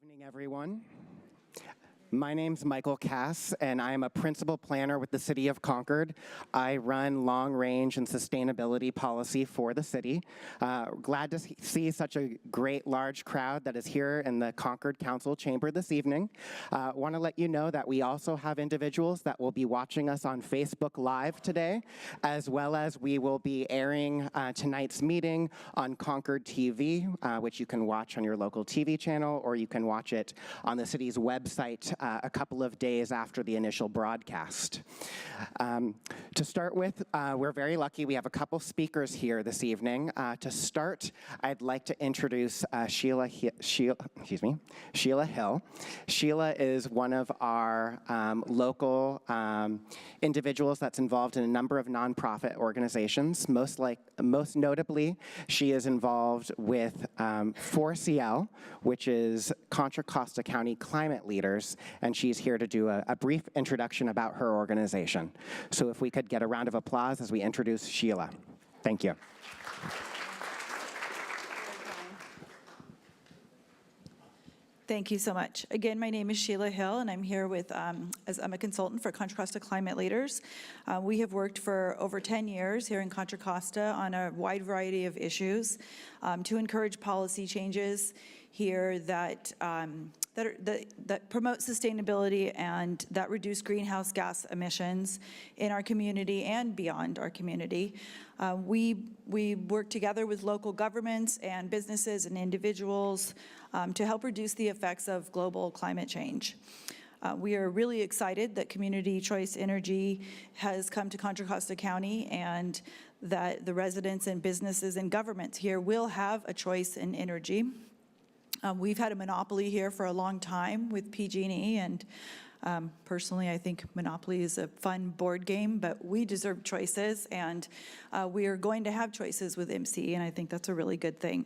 Evening, everyone. My name's Michael Cass, and I am a principal planner with the City of Concord. I run long-range and sustainability policy for the city. Glad to see such a great large crowd that is here in the Concord Council chamber this evening. Want to let you know that we also have individuals that will be watching us on Facebook Live today, as well as we will be airing tonight's meeting on Concord TV, which you can watch on your local TV channel, or you can watch it on the city's website a couple of days after the initial broadcast. To start with, we're very lucky. We have a couple speakers here this evening. To start, I'd like to introduce Sheila Hill. Sheila is one of our local individuals that's involved in a number of nonprofit organizations. Most notably, she is involved with 4CL, which is Contra Costa County Climate Leaders, and she's here to do a brief introduction about her organization. So if we could get a round of applause as we introduce Sheila. Thank you. Thank you so much. Again, my name is Sheila Hill, and I'm here with, as I'm a consultant for Contra Costa Climate Leaders. We have worked for over 10 years here in Contra Costa on a wide variety of issues to encourage policy changes here that promote sustainability and that reduce greenhouse gas emissions in our community and beyond our community. We work together with local governments and businesses and individuals to help reduce the effects of global climate change. We are really excited that Community Choice Energy has come to Contra Costa County and that the residents and businesses and governments here will have a choice in energy. We've had a monopoly here for a long time with PG&E, and personally, I think Monopoly is a fun board game, but we deserve choices, and we are going to have choices with MCE, and I think that's a really good thing.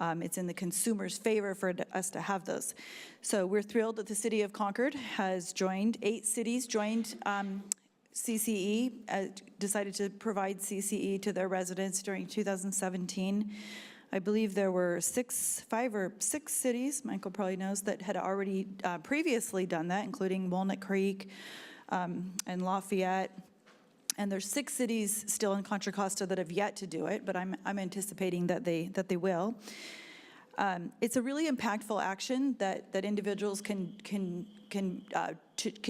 It's in the consumer's favor for us to have those. So we're thrilled that the City of Concord has joined, 8 cities joined CCE, decided to provide CCE to their residents during 2017. I believe there were 5 or 6 cities, Michael probably knows, that had already previously done that, including Walnut Creek and Lafayette. And there's 6 cities still in Contra Costa that have yet to do it, but I'm anticipating that they will. It's a really impactful action that individuals can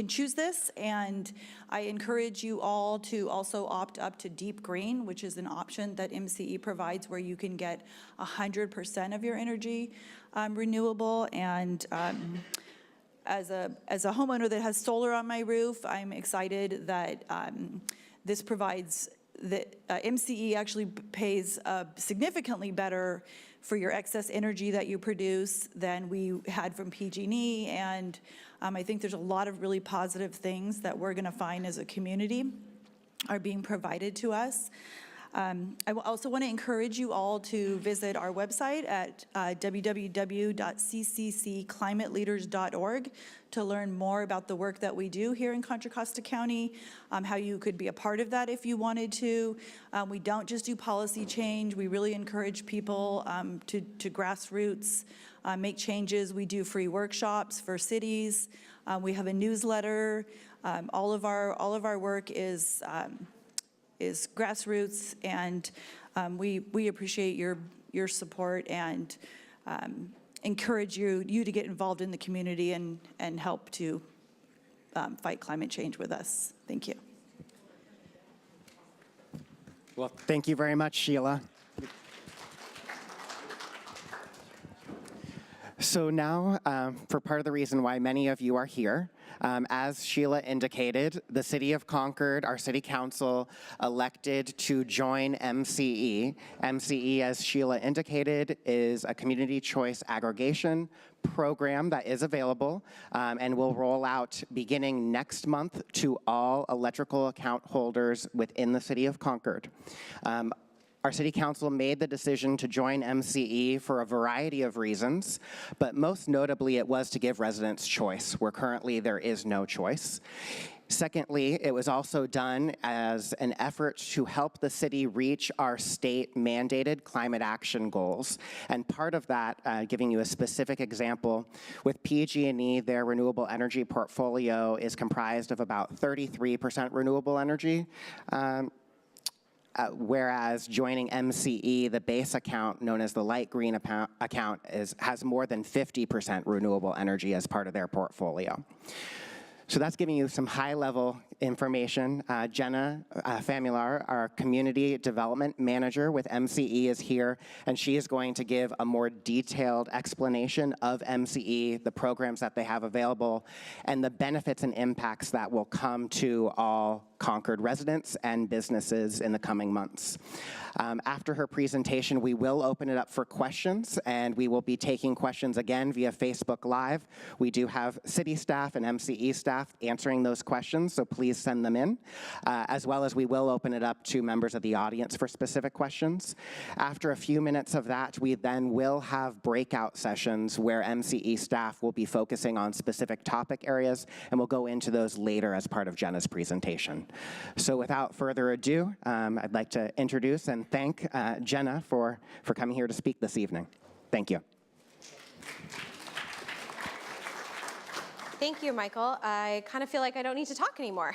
choose this, and I encourage you all to also opt up to Deep Green, which is an option that MCE provides where you can get 100% of your energy renewable. And as a homeowner that has solar on my roof, I'm excited that this provides that MCE actually pays significantly better for your excess energy that you produce than we had from PG&E, and I think there's a lot of really positive things that we're going to find as a community are being provided to us. I also want to encourage you all to visit our website at www.ccclimateleaders.org to learn more about the work that we do here in Contra Costa County, how you could be a part of that if you wanted to. We don't just do policy change. We really encourage people to grassroots make changes. We do free workshops for cities. We have a newsletter. All of our work is grassroots, and we appreciate your support and encourage you to get involved in the community and help to fight climate change with us. Thank you. Well, thank you very much, Sheila. So now, for part of the reason why many of you are here, as Sheila indicated, the City of Concord, our City Council, elected to join MCE. MCE, as Sheila indicated, is a community choice aggregation program that is available and will roll out beginning next month to all electrical account holders within the City of Concord. Our City Council made the decision to join MCE for a variety of reasons, but most notably it was to give residents choice, where currently there is no choice. Secondly, it was also done as an effort to help the city reach our state-mandated climate action goals. And part of that, giving you a specific example, with PG&E, their renewable energy portfolio is comprised of about 33% renewable energy. Whereas joining MCE, the base account, known as the light green account, has more than 50% renewable energy as part of their portfolio. So that's giving you some high-level information. Jenna Famular, our Community Development Manager with MCE, is here, and she is going to give a more detailed explanation of MCE, the programs that they have available, and the benefits and impacts that will come to all Concord residents and businesses in the coming months. After her presentation, we will open it up for questions, and we will be taking questions again via Facebook Live. We do have city staff and MCE staff answering those questions, so please send them in, as well as we will open it up to members of the audience for specific questions. After a few minutes of that, we then will have breakout sessions where MCE staff will be focusing on specific topic areas, and we'll go into those later as part of Jenna's presentation. So without further ado, I'd like to introduce and thank Jenna for coming here to speak this evening. Thank you. Thank you, Michael. I kind of feel like I don't need to talk anymore.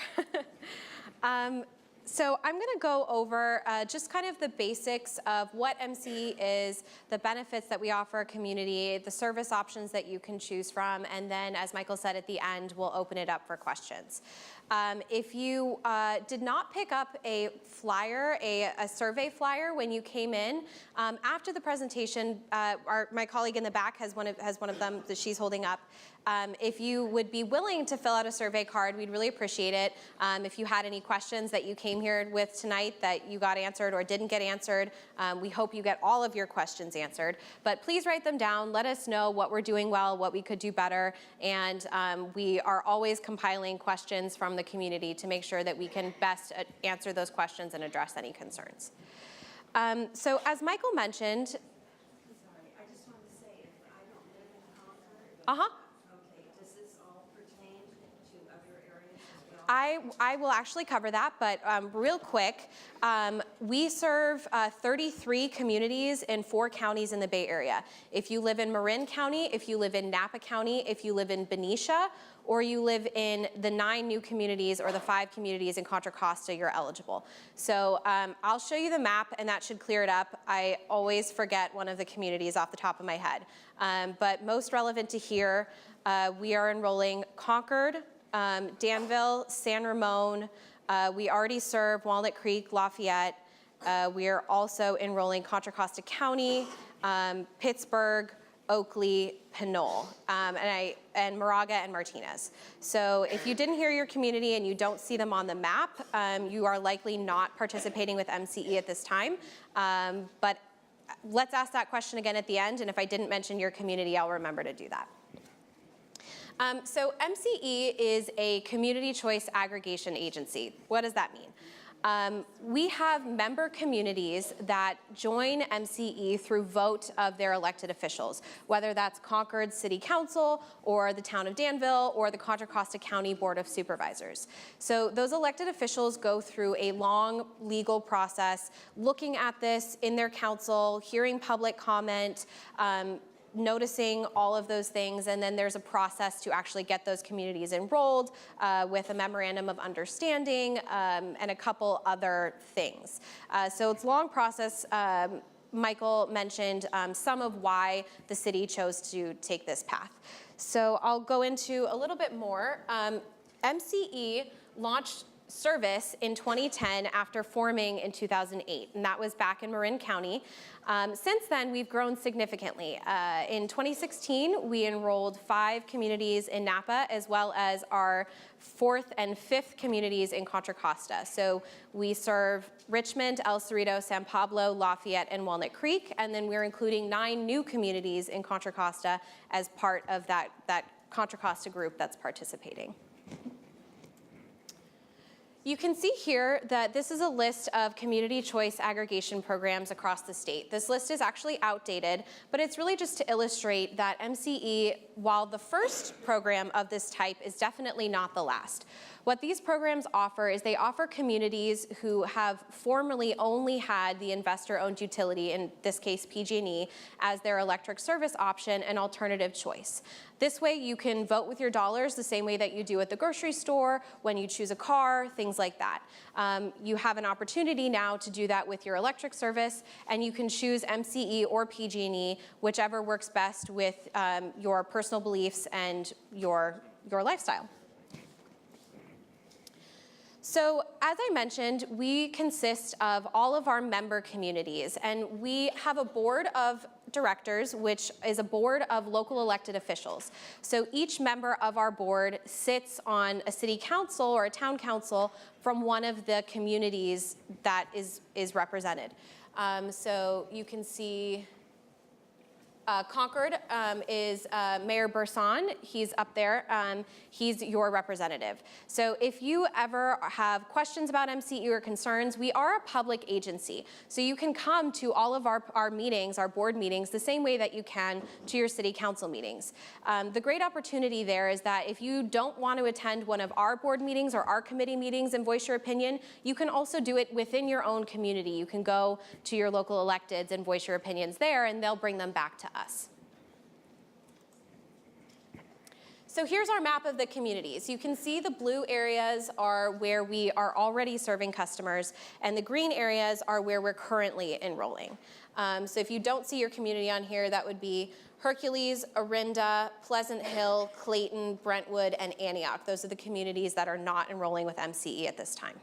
So I'm going to go over just kind of the basics of what MCE is, the benefits that we offer a community, the service options that you can choose from, and then, as Michael said at the end, we'll open it up for questions. If you did not pick up a flyer, a survey flyer when you came in, after the presentation, my colleague in the back has one of them that she's holding up. If you would be willing to fill out a survey card, we'd really appreciate it. If you had any questions that you came here with tonight that you got answered or didn't get answered, we hope you get all of your questions answered. But please write them down. Let us know what we're doing well, what we could do better, and we are always compiling questions from the community to make sure that we can best answer those questions and address any concerns. So as Michael mentioned, Sorry, I just want to say, if I don't live in Concord, okay, does this all pertain to other areas as well? I will actually cover that, but real quick, we serve 33 communities in 4 counties in the Bay Area. If you live in Marin County, if you live in Napa County, if you live in Benicia, or you live in the 9 new communities or the 5 communities in Contra Costa, you're eligible. So I'll show you the map, and that should clear it up. I always forget one of the communities off the top of my head. But most relevant to here, we are enrolling Concord, Danville, San Ramon. We already serve Walnut Creek, Lafayette. We are also enrolling Contra Costa County, Pittsburgh, Oakley, Pinole, and Moraga and Martinez. So if you didn't hear your community and you don't see them on the map, you are likely not participating with MCE at this time. But let's ask that question again at the end, and if I didn't mention your community, I'll remember to do that. So MCE is a community choice aggregation agency. What does that mean? We have member communities that join MCE through vote of their elected officials, whether that's Concord City Council or the town of Danville or the Contra Costa County Board of Supervisors. So those elected officials go through a long legal process, looking at this in their council, hearing public comment, noticing all of those things, and then there's a process to actually get those communities enrolled with a memorandum of understanding and a couple other things. So it's a long process. Michael mentioned some of why the city chose to take this path. So I'll go into a little bit more. MCE launched service in 2010 after forming in 2008, and that was back in Marin County. Since then, we've grown significantly. In 2016, we enrolled 5 communities in Napa, as well as our 4th and 5th communities in Contra Costa. So we serve Richmond, El Cerrito, San Pablo, Lafayette, and Walnut Creek, and then we're including 9 new communities in Contra Costa as part of that Contra Costa group that's participating. You can see here that this is a list of community choice aggregation programs across the state. This list is actually outdated, but it's really just to illustrate that MCE, while the first program of this type, is definitely not the last. What these programs offer is they offer communities who have formerly only had the investor-owned utility, in this case PG&E, as their electric service option an alternative choice. This way you can vote with your dollars the same way that you do at the grocery store, when you choose a car, things like that. You have an opportunity now to do that with your electric service, and you can choose MCE or PG&E, whichever works best with your personal beliefs and your lifestyle. So as I mentioned, we consist of all of our member communities, and we have a board of directors, which is a board of local elected officials. So each member of our board sits on a city council or a town council from one of the communities that is represented. So you can see Concord is Mayor Burson. He's up there. He's your representative. So if you ever have questions about MCE or concerns, we are a public agency. So you can come to all of our meetings, our board meetings, the same way that you can to your city council meetings. The great opportunity there is that if you don't want to attend one of our board meetings or our committee meetings and voice your opinion, you can also do it within your own community. You can go to your local electeds and voice your opinions there, and they'll bring them back to us. So here's our map of the communities. You can see the blue areas are where we are already serving customers, and the green areas are where we're currently enrolling. So if you don't see your community on here, that would be Hercules, Orinda, Pleasant Hill, Clayton, Brentwood, and Antioch. Those are the communities that are not enrolling with MCE at this time.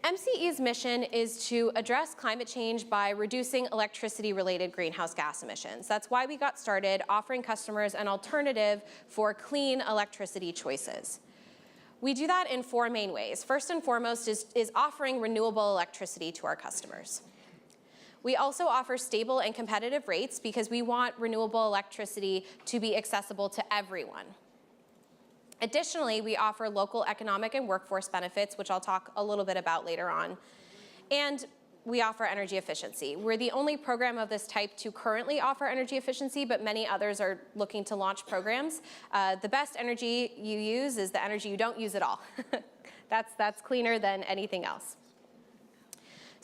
MCE's mission is to address climate change by reducing electricity-related greenhouse gas emissions. That's why we got started offering customers an alternative for clean electricity choices. We do that in 4 main ways. First and foremost is offering renewable electricity to our customers. We also offer stable and competitive rates because we want renewable electricity to be accessible to everyone. Additionally, we offer local economic and workforce benefits, which I'll talk a little bit about later on. And we offer energy efficiency. We're the only program of this type to currently offer energy efficiency, but many others are looking to launch programs. The best energy you use is the energy you don't use at all. That's cleaner than anything else.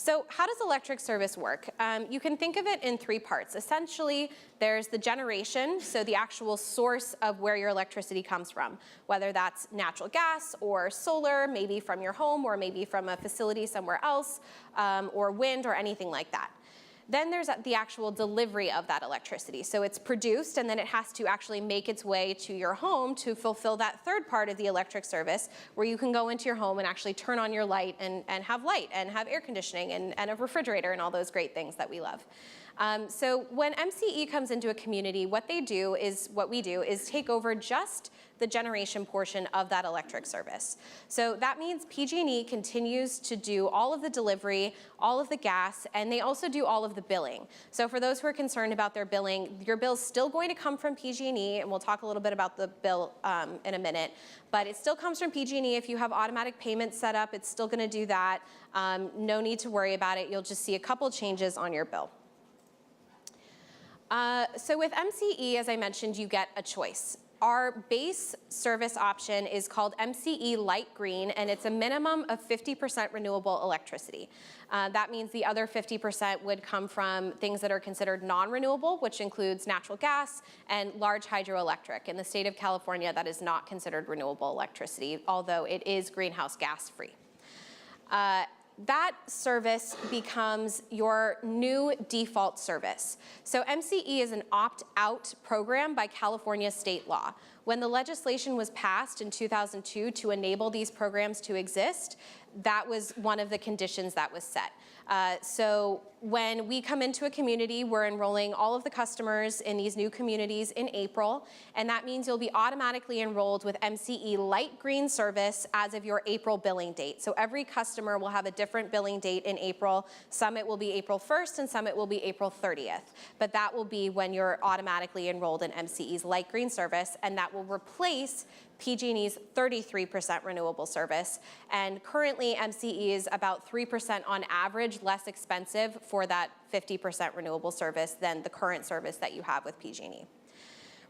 So how does electric service work? You can think of it in 3 parts. Essentially, there's the generation, so the actual source of where your electricity comes from, whether that's natural gas or solar, maybe from your home or maybe from a facility somewhere else, or wind or anything like that. Then there's the actual delivery of that electricity. So it's produced, and then it has to actually make its way to your home to fulfill that third part of the electric service, where you can go into your home and actually turn on your light and have air conditioning and a refrigerator and all those great things that we love. So when MCE comes into a community, what we do is take over just the generation portion of that electric service. So that means PG&E continues to do all of the delivery, all of the gas, and they also do all of the billing. So for those who are concerned about their billing, your bill's still going to come from PG&E, and we'll talk a little bit about the bill in a minute, but it still comes from PG&E. If you have automatic payments set up, it's still gonna do that. No need to worry about it. You'll just see a couple changes on your bill. So with MCE, as I mentioned, you get a choice. Our base service option is called MCE Light Green, and it's a minimum of 50% renewable electricity. That means the other 50% would come from things that are considered non-renewable, which includes natural gas and large hydroelectric. In the state of California, that is not considered renewable electricity, although it is greenhouse gas free. That service becomes your new default service. So MCE is an opt-out program by California state law. When the legislation was passed in 2002 to enable these programs to exist, that was one of the conditions that was set. So when we come into a community, we're enrolling all of the customers in these new communities in April, and that means you'll be automatically enrolled with MCE light green service as of your April billing date. So every customer will have a different billing date in April. Some it will be April 1st and some it will be April 30th. But that will be when you're automatically enrolled in MCE's light green service, and that will replace PG&E's 33% renewable service. And currently MCE is about 3% on average less expensive for that 50% renewable service than the current service that you have with PG&E.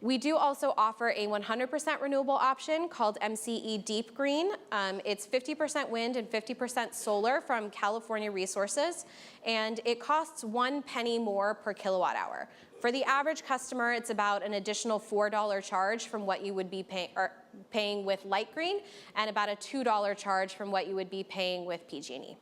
We do also offer a 100% renewable option called MCE Deep Green. It's 50% wind and 50% solar from California Resources, and it costs 1 penny more per kilowatt hour. For the average customer, it's about an additional $4 charge from what you would be paying with light green, and about a $2 charge from what you would be paying with PG&E.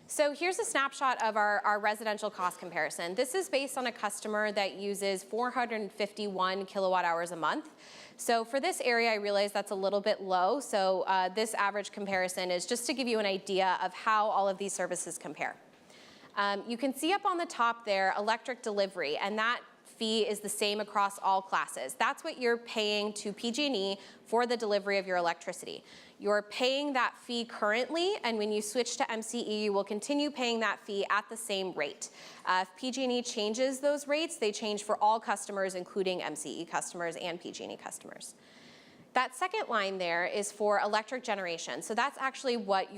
So here's a snapshot of our residential cost comparison. This is based on a customer that uses 451 kilowatt hours a month. So for this area, I realize that's a little bit low. So this average comparison is just to give you an idea of how all of these services compare. You can see up on the top there, electric delivery, and that fee is the same across all classes. That's what you're paying to PG&E for the delivery of your electricity. You're paying that fee currently, and when you switch to MCE, you will continue paying that fee at the same rate. If PG&E changes those rates, they change for all customers, including MCE customers and PG&E customers. That second line there is for electric generation. So that's actually what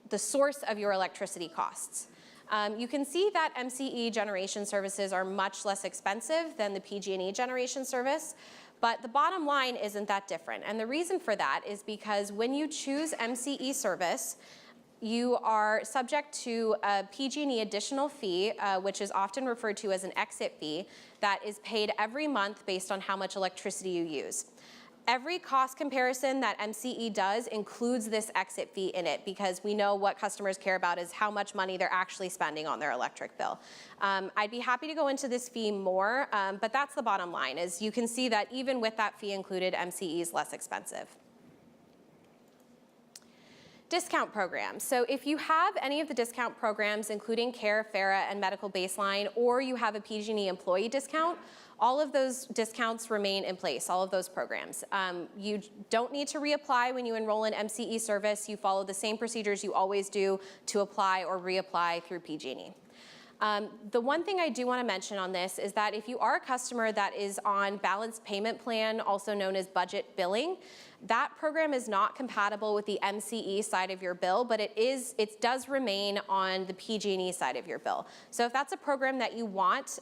the source of your electricity costs. You can see that MCE generation services are much less expensive than the PG&E generation service, but the bottom line isn't that different. And the reason for that is because when you choose MCE service, you are subject to a PG&E additional fee, which is often referred to as an exit fee, that is paid every month based on how much electricity you use. Every cost comparison that MCE does includes this exit fee in it, because we know what customers care about is how much money they're actually spending on their electric bill. I'd be happy to go into this fee more, but that's the bottom line, is you can see that even with that fee included, MCE is less expensive. Discount programs. So if you have any of the discount programs, including CARE, FARA, and Medical Baseline, or you have a PG&E employee discount, all of those discounts remain in place, all of those programs. You don't need to reapply when you enroll in MCE service. You follow the same procedures you always do to apply or reapply through PG&E. The one thing I do want to mention on this is that if you are a customer that is on balanced payment plan, also known as budget billing, that program is not compatible with the MCE side of your bill, but it does remain on the PG&E side of your bill. So if that's a program that you want,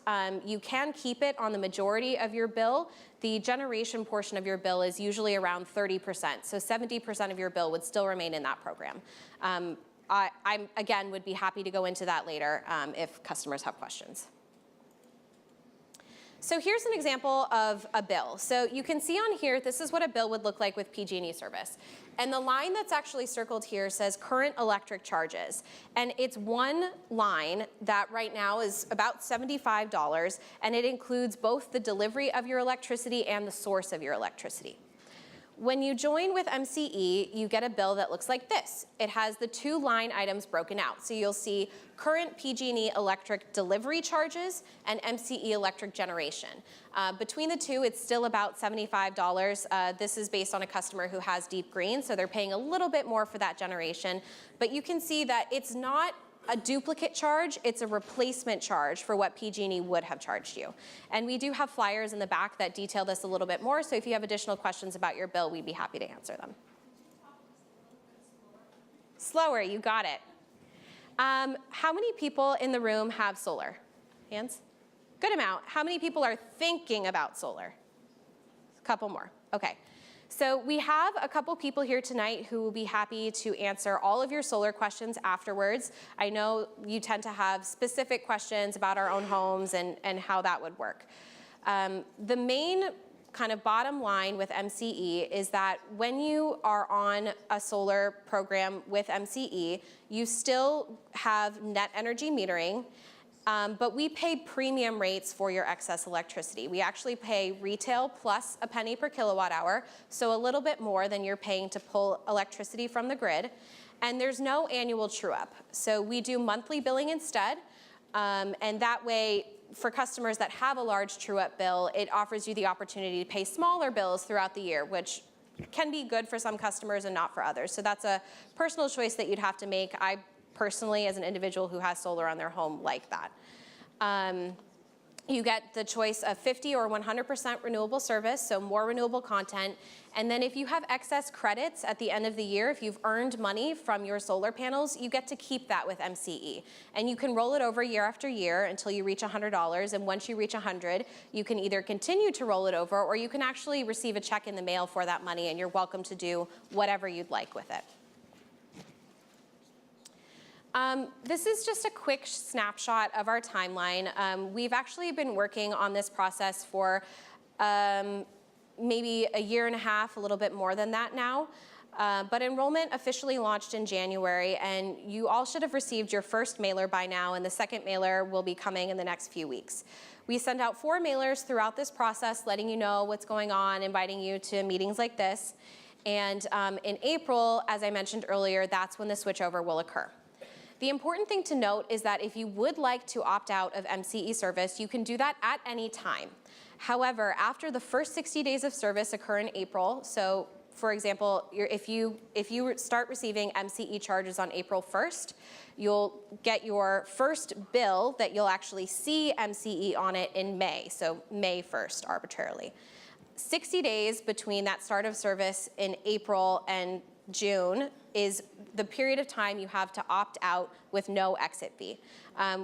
you can keep it on the majority of your bill. The generation portion of your bill is usually around 30%, so 70% of your bill would still remain in that program. I, again, would be happy to go into that later if customers have questions. So here's an example of a bill. So you can see on here, this is what a bill would look like with PG&E service. And the line that's actually circled here says current electric charges. And it's one line that right now is about $75, and it includes both the delivery of your electricity and the source of your electricity. When you join with MCE, you get a bill that looks like this. It has the two line items broken out. So you'll see current PG&E electric delivery charges and MCE electric generation. Between the two, it's still about $75. This is based on a customer who has deep green, so they're paying a little bit more for that generation. But you can see that it's not a duplicate charge, it's a replacement charge for what PG&E would have charged you. And we do have flyers in the back that detail this a little bit more, so if you have additional questions about your bill, we'd be happy to answer them. Slower, you got it. How many people in the room have solar? Hands? Good amount. How many people are thinking about solar? A couple more, okay. So we have a couple people here tonight who will be happy to answer all of your solar questions afterwards. I know you tend to have specific questions about our own homes and how that would work. The main kind of bottom line with MCE is that when you are on a solar program with MCE, you still have net energy metering, but we pay premium rates for your excess electricity. We actually pay retail plus a penny per kilowatt hour, so a little bit more than you're paying to pull electricity from the grid. And there's no annual true-up. So we do monthly billing instead. And that way, for customers that have a large true-up bill, it offers you the opportunity to pay smaller bills throughout the year, which can be good for some customers and not for others. So that's a personal choice that you'd have to make. I personally, as an individual who has solar on their home, like that. You get the choice of 50 or 100% renewable service, so more renewable content. And then if you have excess credits at the end of the year, if you've earned money from your solar panels, you get to keep that with MCE. And you can roll it over year after year until you reach $100. And once you reach 100, you can either continue to roll it over, or you can actually receive a check in the mail for that money, and you're welcome to do whatever you'd like with it. This is just a quick snapshot of our timeline. We've actually been working on this process for maybe a year and a half, a little bit more than that now. But enrollment officially launched in January, and you all should have received your first mailer by now, and the second mailer will be coming in the next few weeks. We send out 4 mailers throughout this process, letting you know what's going on, inviting you to meetings like this. And in April, as I mentioned earlier, that's when the switchover will occur. The important thing to note is that if you would like to opt out of MCE service, you can do that at any time. However, after the first 60 days of service occur in April, so for example, if you start receiving MCE charges on April 1st, you'll get your first bill that you'll actually see MCE on it in May, so May 1st arbitrarily. 60 days between that start of service in April and June is the period of time you have to opt out with no exit fee.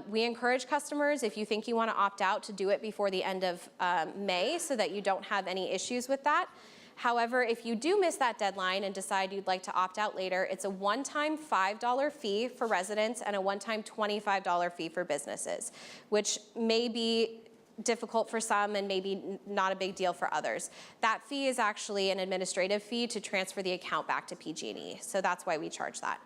We encourage customers, if you think you want to opt out, to do it before the end of May so that you don't have any issues with that. However, if you do miss that deadline and decide you'd like to opt out later, it's a one-time $5 fee for residents and a one-time $25 fee for businesses, which may be difficult for some and maybe not a big deal for others. That fee is actually an administrative fee to transfer the account back to PG&E, so that's why we charge that.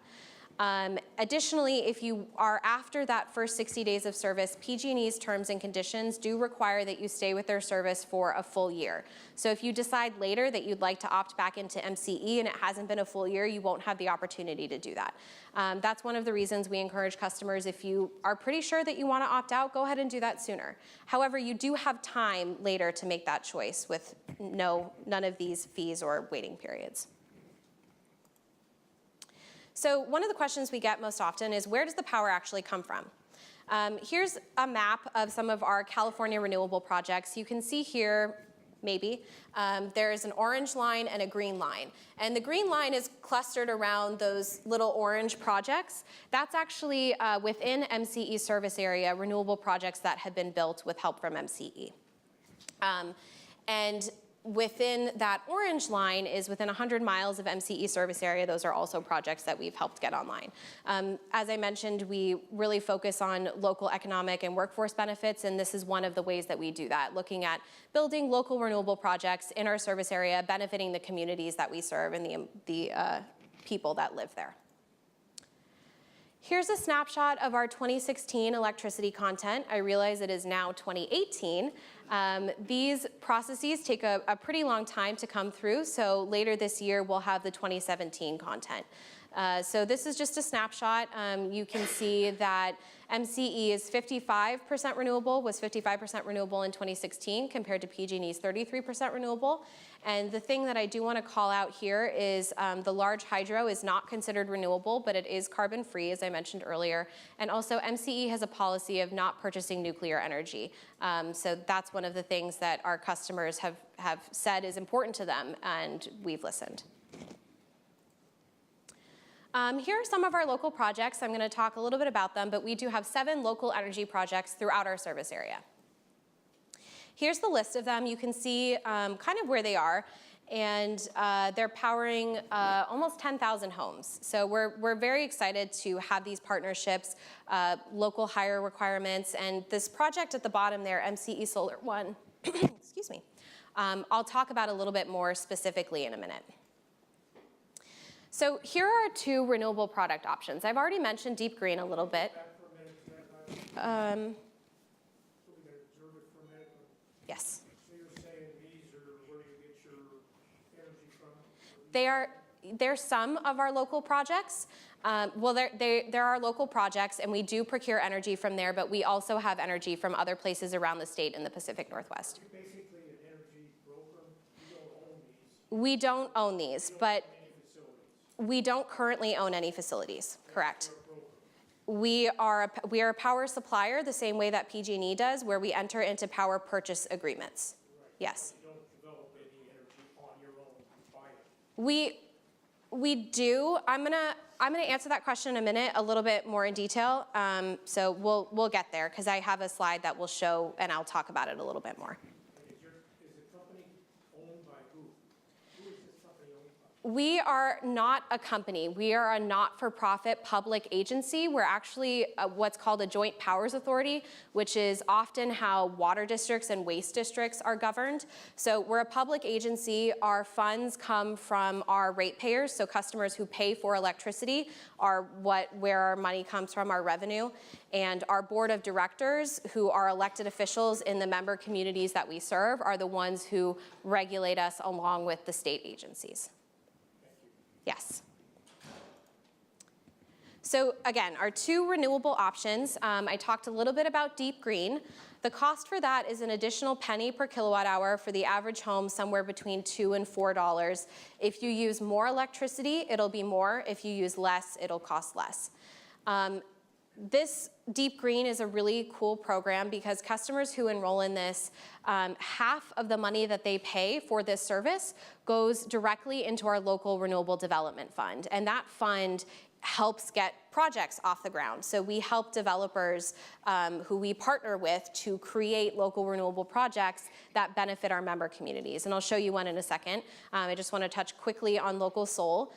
Additionally, if you are after that first 60 days of service, PG&E's terms and conditions do require that you stay with their service for a full year. So if you decide later that you'd like to opt back into MCE and it hasn't been a full year, you won't have the opportunity to do that. That's one of the reasons we encourage customers, if you are pretty sure that you want to opt out, go ahead and do that sooner. However, you do have time later to make that choice with none of these fees or waiting periods. So one of the questions we get most often is, where does the power actually come from? Here's a map of some of our California renewable projects. You can see here, maybe, there's an orange line and a green line. And the green line is clustered around those little orange projects. That's actually within MCE service area, renewable projects that have been built with help from MCE. And within that orange line is within 100 miles of MCE service area. Those are also projects that we've helped get online. As I mentioned, we really focus on local economic and workforce benefits, and this is one of the ways that we do that, looking at building local renewable projects in our service area, benefiting the communities that we serve and the people that live there. Here's a snapshot of our 2016 electricity content. I realize it is now 2018. These processes take a pretty long time to come through, so later this year we'll have the 2017 content. So this is just a snapshot. You can see that MCE is 55% renewable, was 55% renewable in 2016 compared to PG&E's 33% renewable. And the thing that I do want to call out here is the large hydro is not considered renewable, but it is carbon free, as I mentioned earlier. And also MCE has a policy of not purchasing nuclear energy. So that's one of the things that our customers have said is important to them, and we've listened. Here are some of our local projects. I'm going to talk a little bit about them, but we do have 7 local energy projects throughout our service area. Here's the list of them. You can see kind of where they are, and they're powering almost 10,000 homes. So we're very excited to have these partnerships, local hire requirements, and this project at the bottom there, MCE Solar One, excuse me, I'll talk about a little bit more specifically in a minute. So here are 2 renewable product options. I've already mentioned deep green a little bit. Yes. So you're saying these are where you get your energy from? They're some of our local projects. Well, there are local projects, and we do procure energy from there, but we also have energy from other places around the state in the Pacific Northwest. You're basically an energy broker. You don't own these. We don't own these, but Any facilities. we don't currently own any facilities, correct? You're a broker. We are a power supplier the same way that PG&E does, where we enter into power purchase agreements. Yes. You don't develop any energy on your own. You buy it. We do. I'm gonna answer that question in a minute, a little bit more in detail. So we'll get there because I have a slide that will show, and I'll talk about it a little bit more. Is the company owned by who? Who is this company owned by? We are not a company. We are a not-for-profit public agency. We're actually what's called a joint powers authority, which is often how water districts and waste districts are governed. So we're a public agency. Our funds come from our ratepayers, so customers who pay for electricity are where our money comes from, our revenue. And our board of directors, who are elected officials in the member communities that we serve, are the ones who regulate us along with the state agencies. Yes. So again, our two renewable options, I talked a little bit about deep green. The cost for that is an additional penny per kilowatt hour for the average home, somewhere between $2 and $4. If you use more electricity, it'll be more. If you use less, it'll cost less. This Deep Green is a really cool program because customers who enroll in this, half of the money that they pay for this service goes directly into our local renewable development fund. And that fund helps get projects off the ground. So we help developers who we partner with to create local renewable projects that benefit our member communities. And I'll show you one in a second. I just want to touch quickly on Local Sol.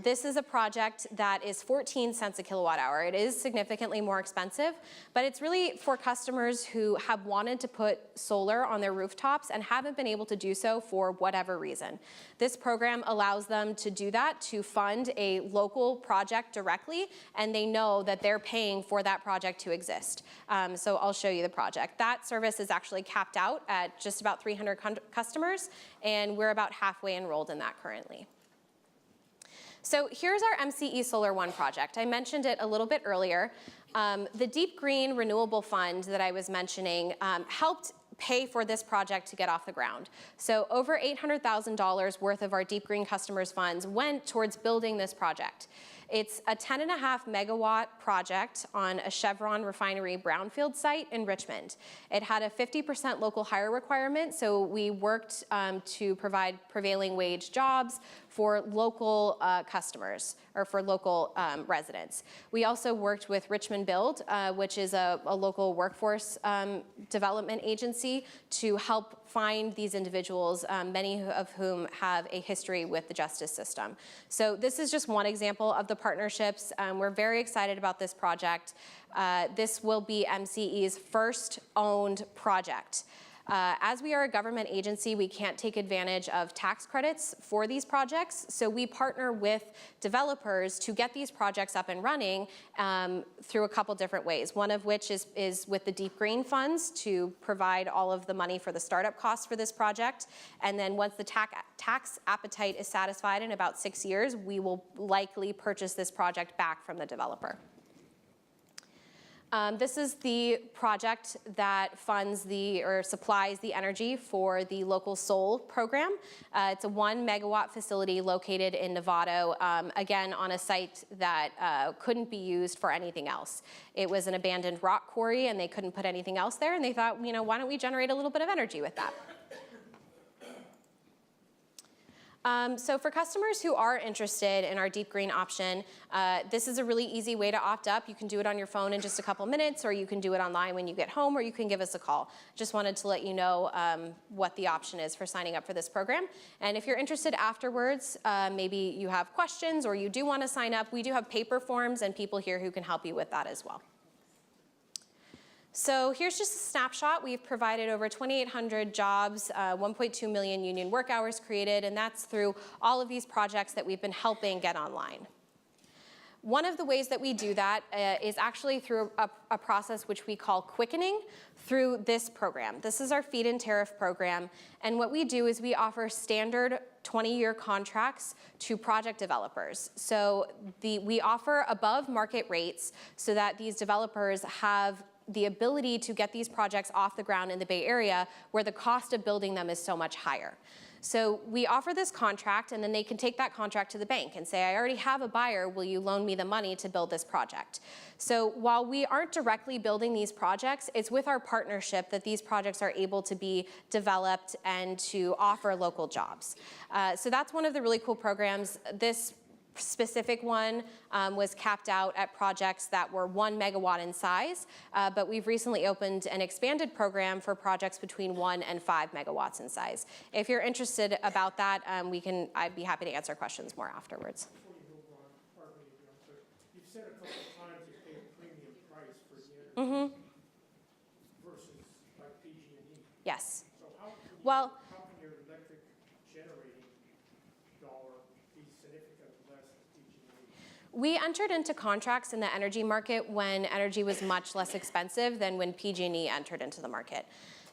This is a project that is 14 cents a kilowatt hour. It is significantly more expensive, but it's really for customers who have wanted to put solar on their rooftops and haven't been able to do so for whatever reason. This program allows them to do that, to fund a local project directly, and they know that they're paying for that project to exist. So I'll show you the project. That service is actually capped out at just about 300 customers, and we're about halfway enrolled in that currently. So here's our MCE Solar One project. I mentioned it a little bit earlier. The Deep Green Renewable Fund that I was mentioning helped pay for this project to get off the ground. So over $800,000 worth of our Deep Green customers' funds went towards building this project. It's a 10.5 megawatt project on a Chevron refinery brownfield site in Richmond. It had a 50% local hire requirement, so we worked to provide prevailing wage jobs for local customers, or for local residents. We also worked with Richmond Build, which is a local workforce development agency, to help find these individuals, many of whom have a history with the justice system. So this is just one example of the partnerships. We're very excited about this project. This will be MCE's first owned project. As we are a government agency, we can't take advantage of tax credits for these projects, so we partner with developers to get these projects up and running through a couple different ways. One of which is with the Deep Green funds to provide all of the money for the startup costs for this project. And then once the tax appetite is satisfied in about 6 years, we will likely purchase this project back from the developer. This is the project that funds or supplies the energy for the Local Sol program. It's a 1 megawatt facility located in Novato, again on a site that couldn't be used for anything else. It was an abandoned rock quarry and they couldn't put anything else there, and they thought, you know, why don't we generate a little bit of energy with that? So for customers who are interested in our Deep Green option, this is a really easy way to opt up. You can do it on your phone in just a couple minutes, or you can do it online when you get home, or you can give us a call. Just wanted to let you know what the option is for signing up for this program. And if you're interested afterwards, maybe you have questions or you do want to sign up, we do have paper forms and people here who can help you with that as well. So here's just a snapshot. We've provided over 2,800 jobs, 1.2 million union work hours created, and that's through all of these projects that we've been helping get online. One of the ways that we do that is actually through a process which we call quickening through this program. This is our feed-in tariff program, and what we do is we offer standard 20-year contracts to project developers. So we offer above market rates so that these developers have the ability to get these projects off the ground in the Bay Area where the cost of building them is so much higher. So we offer this contract, and then they can take that contract to the bank and say, I already have a buyer, will you loan me the money to build this project? So while we aren't directly building these projects, it's with our partnership that these projects are able to be developed and to offer local jobs. So that's one of the really cool programs. This specific one was capped out at projects that were 1 megawatt in size, but we've recently opened an expanded program for projects between 1 and 5 megawatts in size. If you're interested about that, I'd be happy to answer questions more afterwards. Before you move on, pardon me, but you've said a couple of times you pay a premium price for the energy versus like PG&E. Yes. So how can your electric generating dollar be significantly less than PG&E? We entered into contracts in the energy market when energy was much less expensive than when PG&E entered into the market.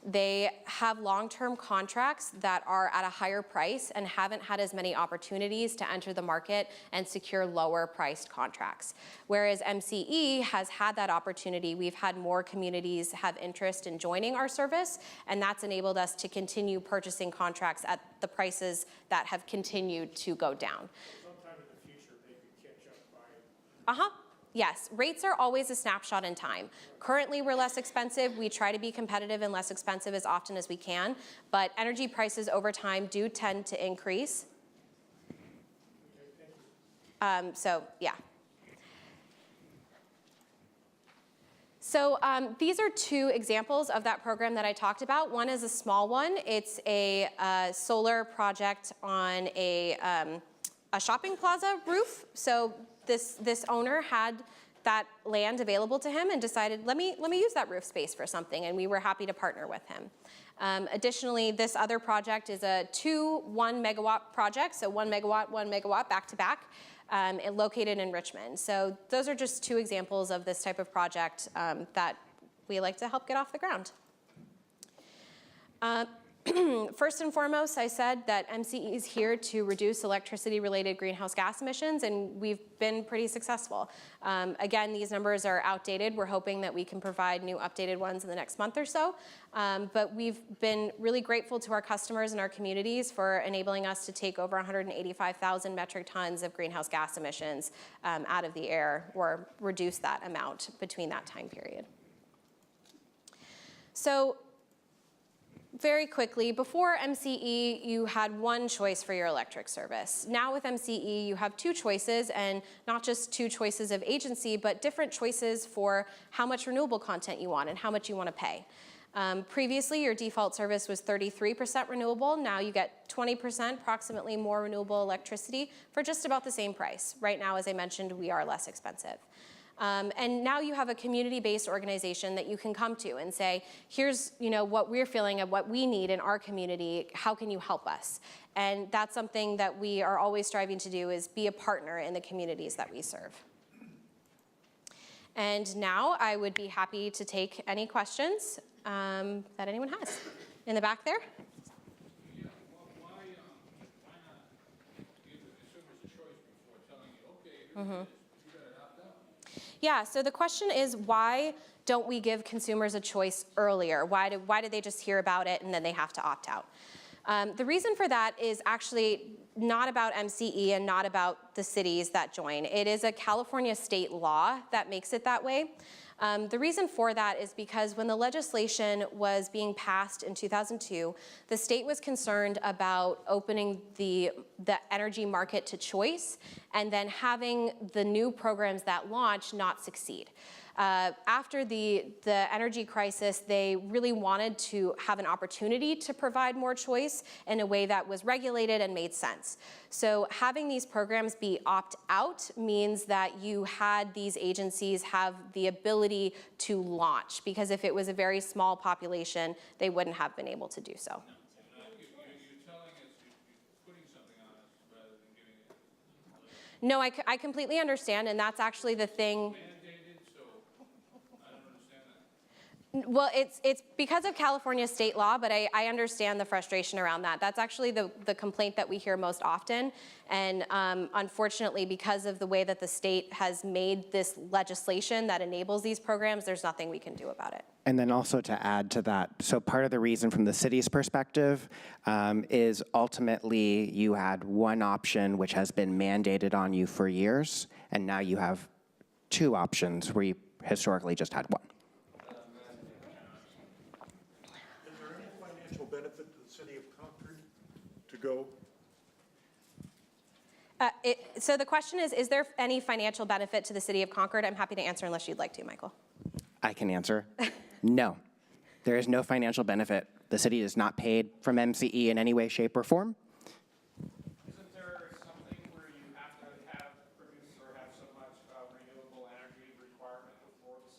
They have long-term contracts that are at a higher price and haven't had as many opportunities to enter the market and secure lower priced contracts. Whereas MCE has had that opportunity. We've had more communities have interest in joining our service, and that's enabled us to continue purchasing contracts at the prices that have continued to go down. Sometime in the future, they could catch up by. Yes, rates are always a snapshot in time. Currently, we're less expensive. We try to be competitive and less expensive as often as we can, but energy prices over time do tend to increase. So, yeah. So these are two examples of that program that I talked about. One is a small one. It's a solar project on a shopping plaza roof. So this owner had that land available to him and decided, let me use that roof space for something, and we were happy to partner with him. Additionally, this other project is a 2 1-megawatt project, so 1 megawatt back to back, located in Richmond. So those are just two examples of this type of project that we like to help get off the ground. First and foremost, I said that MCE is here to reduce electricity-related greenhouse gas emissions, and we've been pretty successful. Again, these numbers are outdated. We're hoping that we can provide new updated ones in the next month or so. But we've been really grateful to our customers and our communities for enabling us to take over 185,000 metric tons of greenhouse gas emissions out of the air, or reduce that amount between that time period. So, very quickly, before MCE, you had one choice for your electric service. Now with MCE, you have two choices, and not just two choices of agency, but different choices for how much renewable content you want and how much you want to pay. Previously, your default service was 33% renewable. Now you get 20%, approximately more renewable electricity for just about the same price. Right now, as I mentioned, we are less expensive. And now you have a community-based organization that you can come to and say, here's what we're feeling and what we need in our community. How can you help us? And that's something that we are always striving to do, is be a partner in the communities that we serve. And now I would be happy to take any questions that anyone has. In the back there? Yeah, well, why not give the consumers a choice before telling you, okay, here it is. Yeah, so the question is, why don't we give consumers a choice earlier? Why do they just hear about it and then they have to opt out? The reason for that is actually not about MCE and not about the cities that join. It is a California state law that makes it that way. The reason for that is because when the legislation was being passed in 2002, the state was concerned about opening the energy market to choice and then having the new programs that launch not succeed. After the energy crisis, they really wanted to have an opportunity to provide more choice in a way that was regulated and made sense. So having these programs be opt-out means that you had these agencies have the ability to launch, because if it was a very small population, they wouldn't have been able to do so. You're telling us you're putting something on us rather than giving it. No, I completely understand, and that's actually the thing. Well, it's because of California state law, but I understand the frustration around that. That's actually the complaint that we hear most often. And unfortunately, because of the way that the state has made this legislation that enables these programs, there's nothing we can do about it. And then also to add to that, so part of the reason from the city's perspective is ultimately you had one option which has been mandated on you for years, and now you have two options where you historically just had one. Is there any financial benefit to the city of Concord to go? So the question is there any financial benefit to the city of Concord? I'm happy to answer unless you'd like to, Michael. I can answer. No, there is no financial benefit. The city is not paid from MCE in any way, shape, or form. Isn't there something where you have to have produce or have so much renewable energy requirement for the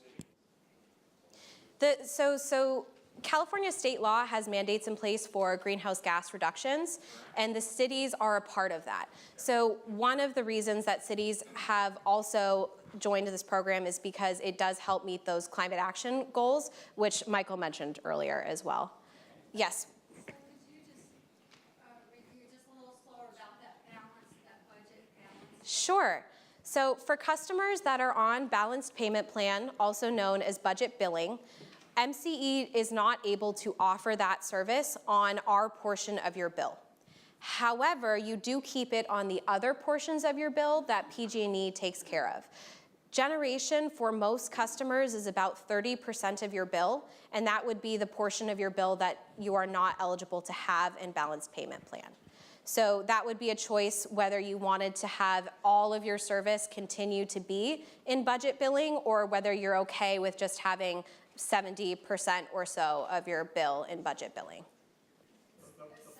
city? So California state law has mandates in place for greenhouse gas reductions, and the cities are a part of that. So one of the reasons that cities have also joined this program is because it does help meet those climate action goals, which Michael mentioned earlier as well. Yes? So could you just review just a little slower about that balance, that budget balance? Sure. So for customers that are on balanced payment plan, also known as budget billing, MCE is not able to offer that service on our portion of your bill. However, you do keep it on the other portions of your bill that PG&E takes care of. Generation for most customers is about 30% of your bill, and that would be the portion of your bill that you are not eligible to have in balanced payment plan. So that would be a choice whether you wanted to have all of your service continue to be in budget billing or whether you're okay with just having 70% or so of your bill in budget billing.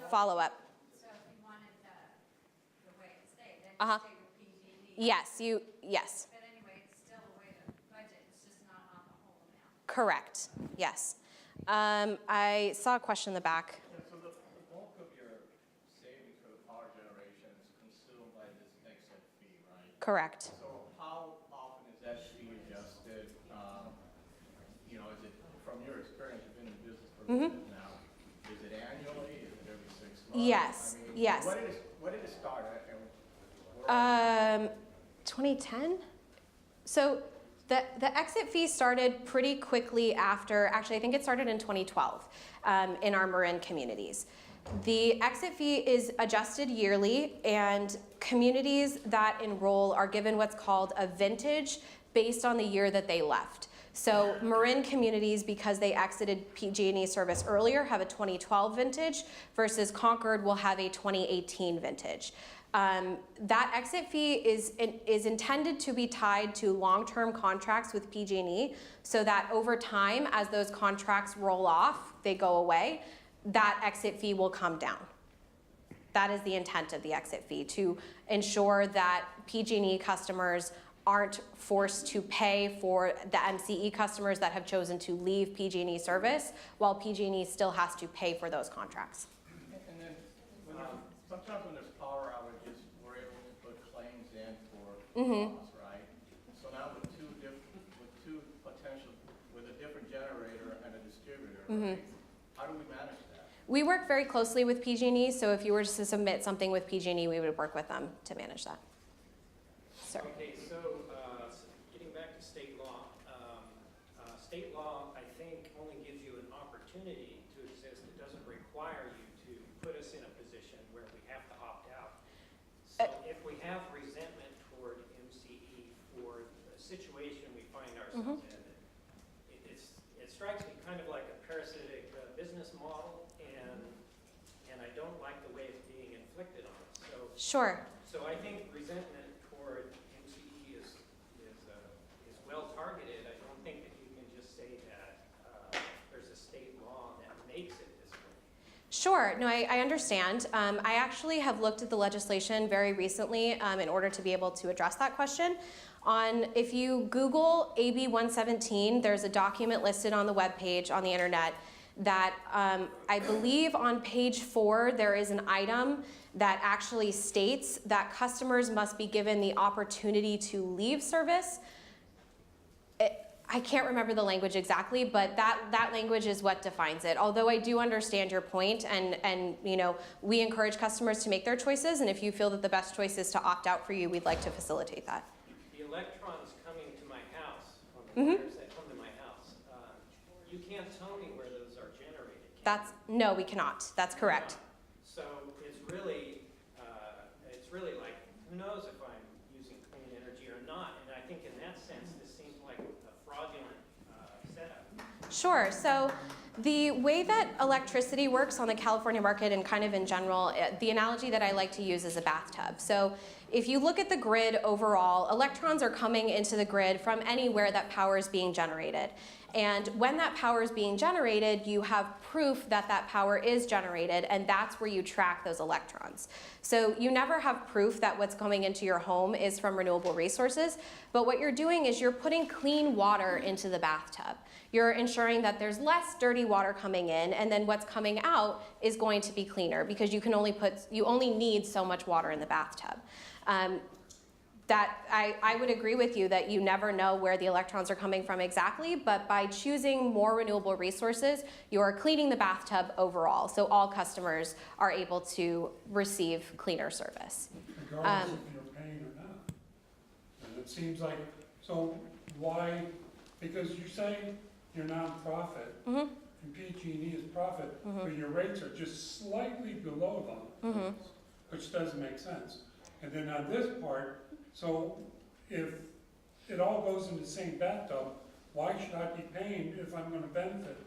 Follow up. So if you wanted the way it stayed, then you stay with PG&E. Yes. But anyway, it's still the way the budget, it's just not on the whole amount. Correct, yes. I saw a question in the back. Yeah, so the bulk of your savings for the power generation is consumed by this exit fee, right? Correct. So how often is that fee adjusted? You know, is it, from your experience, you've been in business for a minute now, is it annually, is it every 6 months? Yes, I mean, yes. What did it start at? 2010? So the exit fee started pretty quickly after, actually I think it started in 2012 in our Marin communities. The exit fee is adjusted yearly, and communities that enroll are given what's called a vintage based on the year that they left. So Marin communities, because they exited PG&E service earlier, have a 2012 vintage, versus Concord will have a 2018 vintage. That exit fee is intended to be tied to long-term contracts with PG&E, so that over time, as those contracts roll off, they go away, that exit fee will come down. That is the intent of the exit fee, to ensure that PG&E customers aren't forced to pay for the MCE customers that have chosen to leave PG&E service, while PG&E still has to pay for those contracts. And then sometimes when there's power outages, we're able to put claims in for loss, right? So now with a different generator and a distributor, right? How do we manage that? We work very closely with PG&E, so if you were to submit something with PG&E, we would work with them to manage that. Sir. Okay, so getting back to state law, I think, only gives you an opportunity to exist. It doesn't require you to put us in a position where we have to opt out. So if we have resentment toward MCE for the situation we find ourselves in, it strikes me kind of like a parasitic business model, and I don't like the way it's being inflicted on us. Sure. So I think resentment toward MCE is well targeted. I don't think that you can just say that there's a state law that makes it this way. Sure, no, I understand. I actually have looked at the legislation very recently in order to be able to address that question. If you Google AB 117, there's a document listed on the webpage on the internet that I believe on page 4 there is an item that actually states that customers must be given the opportunity to leave service. I can't remember the language exactly, but that language is what defines it. Although I do understand your point, and you know, we encourage customers to make their choices, and if you feel that the best choice is to opt out for you, we'd like to facilitate that. The electrons coming to my house, or the wires that come to my house, you can't tell me where those are generated, can you? No, we cannot. That's correct. So it's really like, who knows if I'm using clean energy or not? And I think in that sense, this seems like a fraudulent setup. Sure. So the way that electricity works on the California market and kind of in general, the analogy that I like to use is a bathtub. So if you look at the grid overall, electrons are coming into the grid from anywhere that power is being generated. And when that power is being generated, you have proof that that power is generated, and that's where you track those electrons. So you never have proof that what's coming into your home is from renewable resources, but what you're doing is you're putting clean water into the bathtub. You're ensuring that there's less dirty water coming in, and then what's coming out is going to be cleaner because you only need so much water in the bathtub. That I would agree with you that you never know where the electrons are coming from exactly, but by choosing more renewable resources, you are cleaning the bathtub overall, so all customers are able to receive cleaner service. Regardless if you're paying or not. And it seems like, so why, because you say you're nonprofit, and PG&E is profit, but your rates are just slightly below them, which doesn't make sense. And then on this part, so if it all goes in the same bathtub, why should I be paying if I'm gonna benefit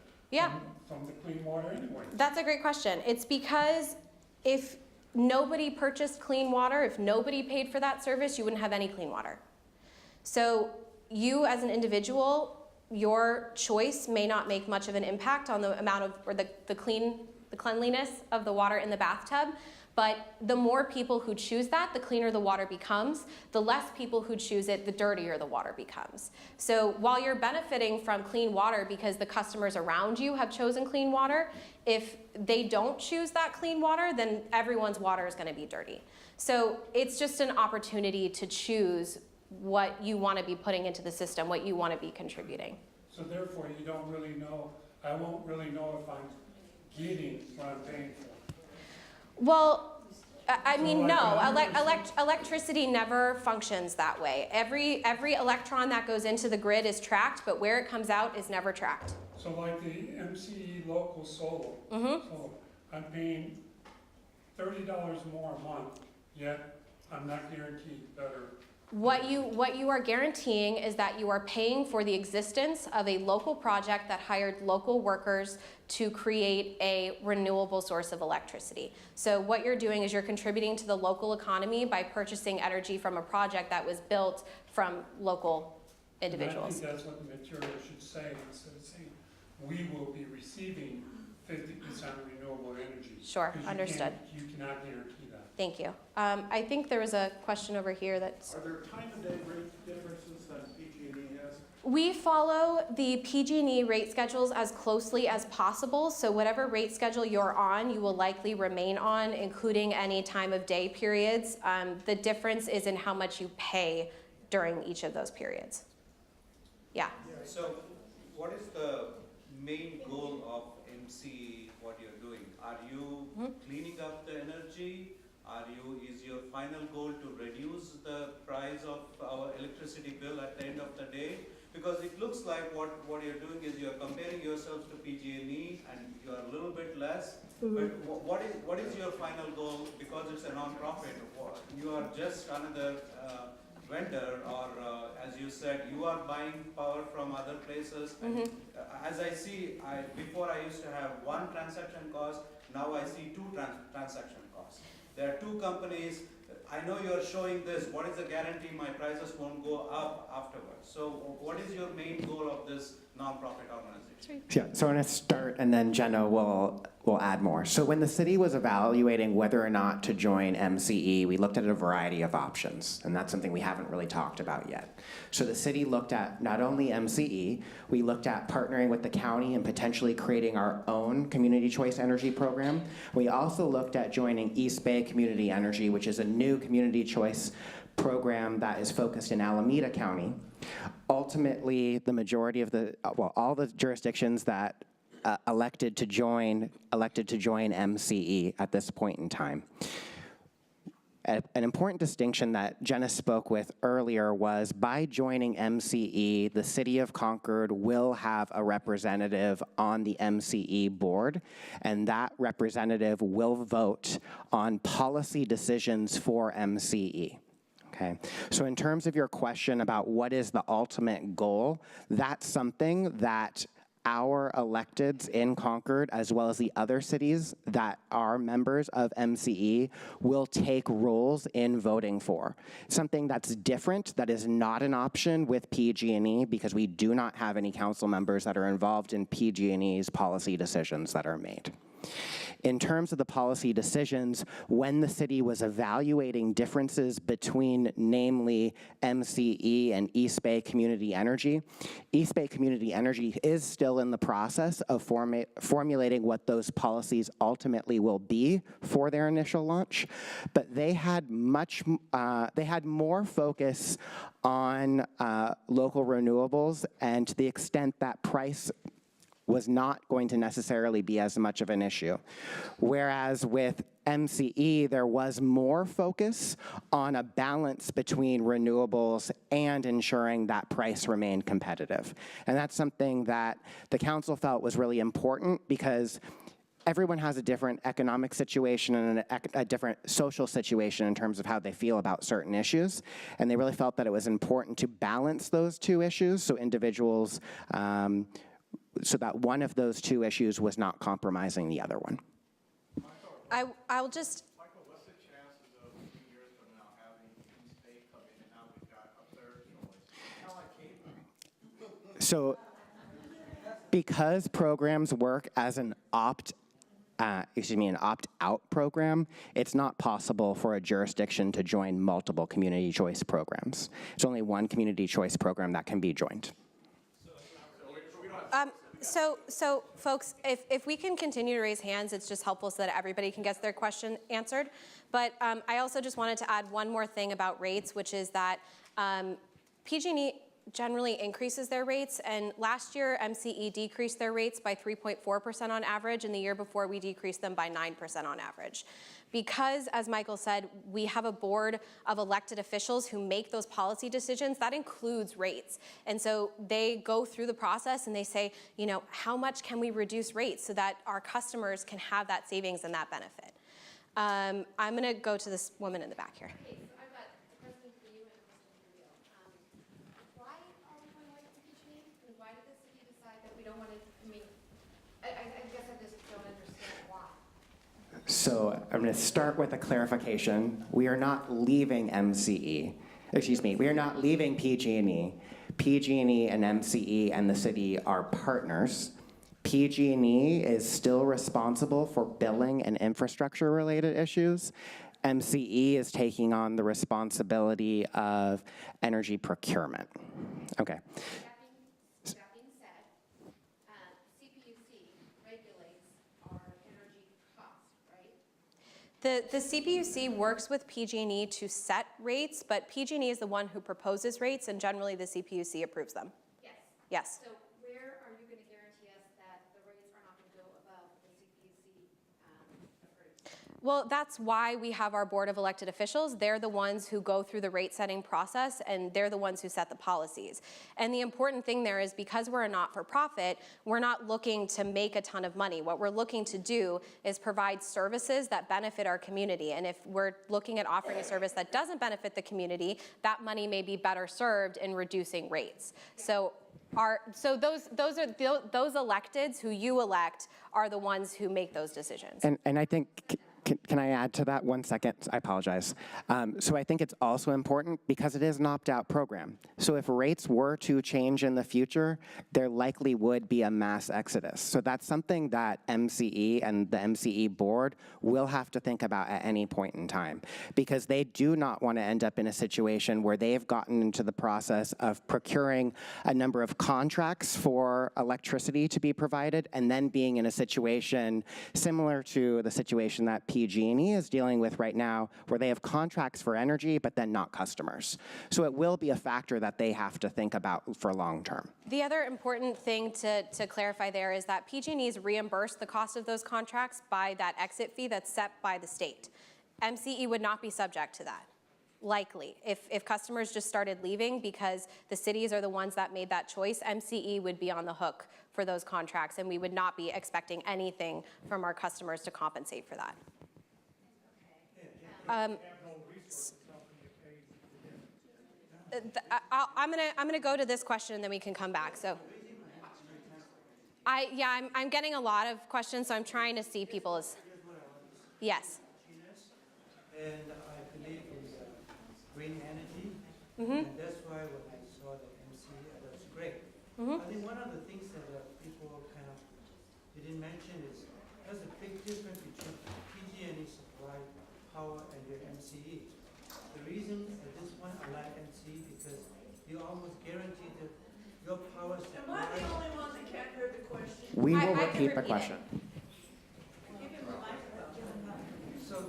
from the clean water anyway? That's a great question. It's because if nobody purchased clean water, if nobody paid for that service, you wouldn't have any clean water. So you as an individual, your choice may not make much of an impact on the amount of, or the cleanliness of the water in the bathtub. But the more people who choose that, the cleaner the water becomes. The less people who choose it, the dirtier the water becomes. So while you're benefiting from clean water because the customers around you have chosen clean water, if they don't choose that clean water, then everyone's water is going to be dirty. So it's just an opportunity to choose what you want to be putting into the system, what you want to be contributing. So therefore, you don't really know, I won't really know if I'm getting what I'm paying for. Well, I mean, like no, electricity never functions that way. Every electron that goes into the grid is tracked, but where it comes out is never tracked. So like the MCE local solar, so I'm paying $30 more a month, yet I'm not guaranteed better. What you are guaranteeing is that you are paying for the existence of a local project that hired local workers to create a renewable source of electricity. So what you're doing is you're contributing to the local economy by purchasing energy from a project that was built from local individuals. And I think that's what the material should say, instead of saying, we will be receiving 50% renewable energy. Sure, understood. You cannot guarantee that. Thank you. I think there was a question over here that's... Are there time of day rate differences that PG&E has? We follow the PG&E rate schedules as closely as possible, so whatever rate schedule you're on, you will likely remain on, including any time of day periods. The difference is in how much you pay during each of those periods. Yeah. So what is the main goal of MCE, what you're doing? Are you cleaning up the energy? Is your final goal to reduce the price of our electricity bill at the end of the day? Because it looks like what you're doing is you're comparing yourselves to PG&E and you're a little bit less. But what is your final goal? Because it's a non-profit, you are just another vendor, or as you said, you are buying power from other places. And as I see, before I used to have one transaction cost, now I see two transaction costs. There are two companies. I know you're showing this. What is the guarantee my prices won't go up afterwards? So what is your main goal of this nonprofit organization? Yeah, so I'm going to start, and then Jenna will add more. So when the city was evaluating whether or not to join MCE, we looked at a variety of options, and that's something we haven't really talked about yet. So the city looked at not only MCE, we looked at partnering with the county and potentially creating our own community choice energy program. We also looked at joining East Bay Community Energy, which is a new community choice program that is focused in Alameda County. Ultimately, the majority of the, all the jurisdictions that elected to join MCE at this point in time. An important distinction that Jenna spoke with earlier was by joining MCE, the City of Concord will have a representative on the MCE board, and that representative will vote on policy decisions for MCE. Okay, so in terms of your question about what is the ultimate goal, that's something that our electeds in Concord, as well as the other cities that are members of MCE, will take roles in voting for. Something that's different, that is not an option with PG&E, because we do not have any council members that are involved in PG&E's policy decisions that are made. In terms of the policy decisions, when the city was evaluating differences between, namely, MCE and East Bay Community Energy, East Bay Community Energy is still in the process of formulating what those policies ultimately will be for their initial launch, but they had more focus on local renewables, and to the extent that price was not going to necessarily be as much of an issue. Whereas with MCE, there was more focus on a balance between renewables and ensuring that price remained competitive. And that's something that the council felt was really important, because everyone has a different economic situation and a different social situation in terms of how they feel about certain issues. And they really felt that it was important to balance those two issues, so individuals, so that one of those two issues was not compromising the other one. I'll just... Michael, what's the chances of a few years from now having East Bay come in and now we've got a third choice? Kind of like cable. So, because programs work as an an opt-out program, it's not possible for a jurisdiction to join multiple community choice programs. It's only one community choice program that can be joined. So folks, if we can continue to raise hands, it's just helpful so that everybody can get their question answered. But I also just wanted to add one more thing about rates, which is that PG&E generally increases their rates, and last year MCE decreased their rates by 3.4% on average, and the year before we decreased them by 9% on average. Because, as Michael said, we have a board of elected officials who make those policy decisions, that includes rates. And so they go through the process and they say, you know, how much can we reduce rates so that our customers can have that savings and that benefit? I'm gonna go to this woman in the back here. Okay, so I've got a question for you and a question for you. Why are we going away from PG&E? And why did the city decide that we don't want to, I guess I just don't understand why. So I'm going to start with a clarification. We are not leaving MCE. Excuse me, we are not leaving PG&E. PG&E and MCE and the city are partners. PG&E is still responsible for billing and infrastructure-related issues. MCE is taking on the responsibility of energy procurement. Okay. That being said, CPUC regulates our energy costs, right? The CPUC works with PG&E to set rates, but PG&E is the one who proposes rates, and generally the CPUC approves them. Yes. Yes. So where are you going to guarantee us that the rates are not going to go above the CPUC approved? Well, that's why we have our board of elected officials. They're the ones who go through the rate setting process, and they're the ones who set the policies. And the important thing there is, because we're a not-for-profit, we're not looking to make a ton of money. What we're looking to do is provide services that benefit our community. And if we're looking at offering a service that doesn't benefit the community, that money may be better served in reducing rates. So those electeds who you elect are the ones who make those decisions. And I think, can I add to that 1 second? I apologize. So I think it's also important because it is an opt-out program. So if rates were to change in the future, there likely would be a mass exodus. So that's something that MCE and the MCE board will have to think about at any point in time, because they do not want to end up in a situation where they've gotten into the process of procuring a number of contracts for electricity to be provided and then being in a situation similar to the situation that PG&E is dealing with right now, where they have contracts for energy, but then not customers. So it will be a factor that they have to think about for long term. The other important thing to clarify there is that PG&Es reimburse the cost of those contracts by that exit fee that's set by the state. MCE would not be subject to that, likely. If customers just started leaving because the cities are the ones that made that choice, MCE would be on the hook for those contracts, and we would not be expecting anything from our customers to compensate for that. I'm gonna go to this question and then we can come back. So, I'm getting a lot of questions, so I'm trying to see people's. Yes. And I believe in green energy, and that's why when I saw the MCE, that was great. I think one of the things that people kind of didn't mention is there's a big difference between PG&E supply power and your MCE. The reason at this point I like MCE because you almost guarantee that your power supply. Am I the only one that can't hear the question? We will I can repeat the repeat question. Give him the microphone. So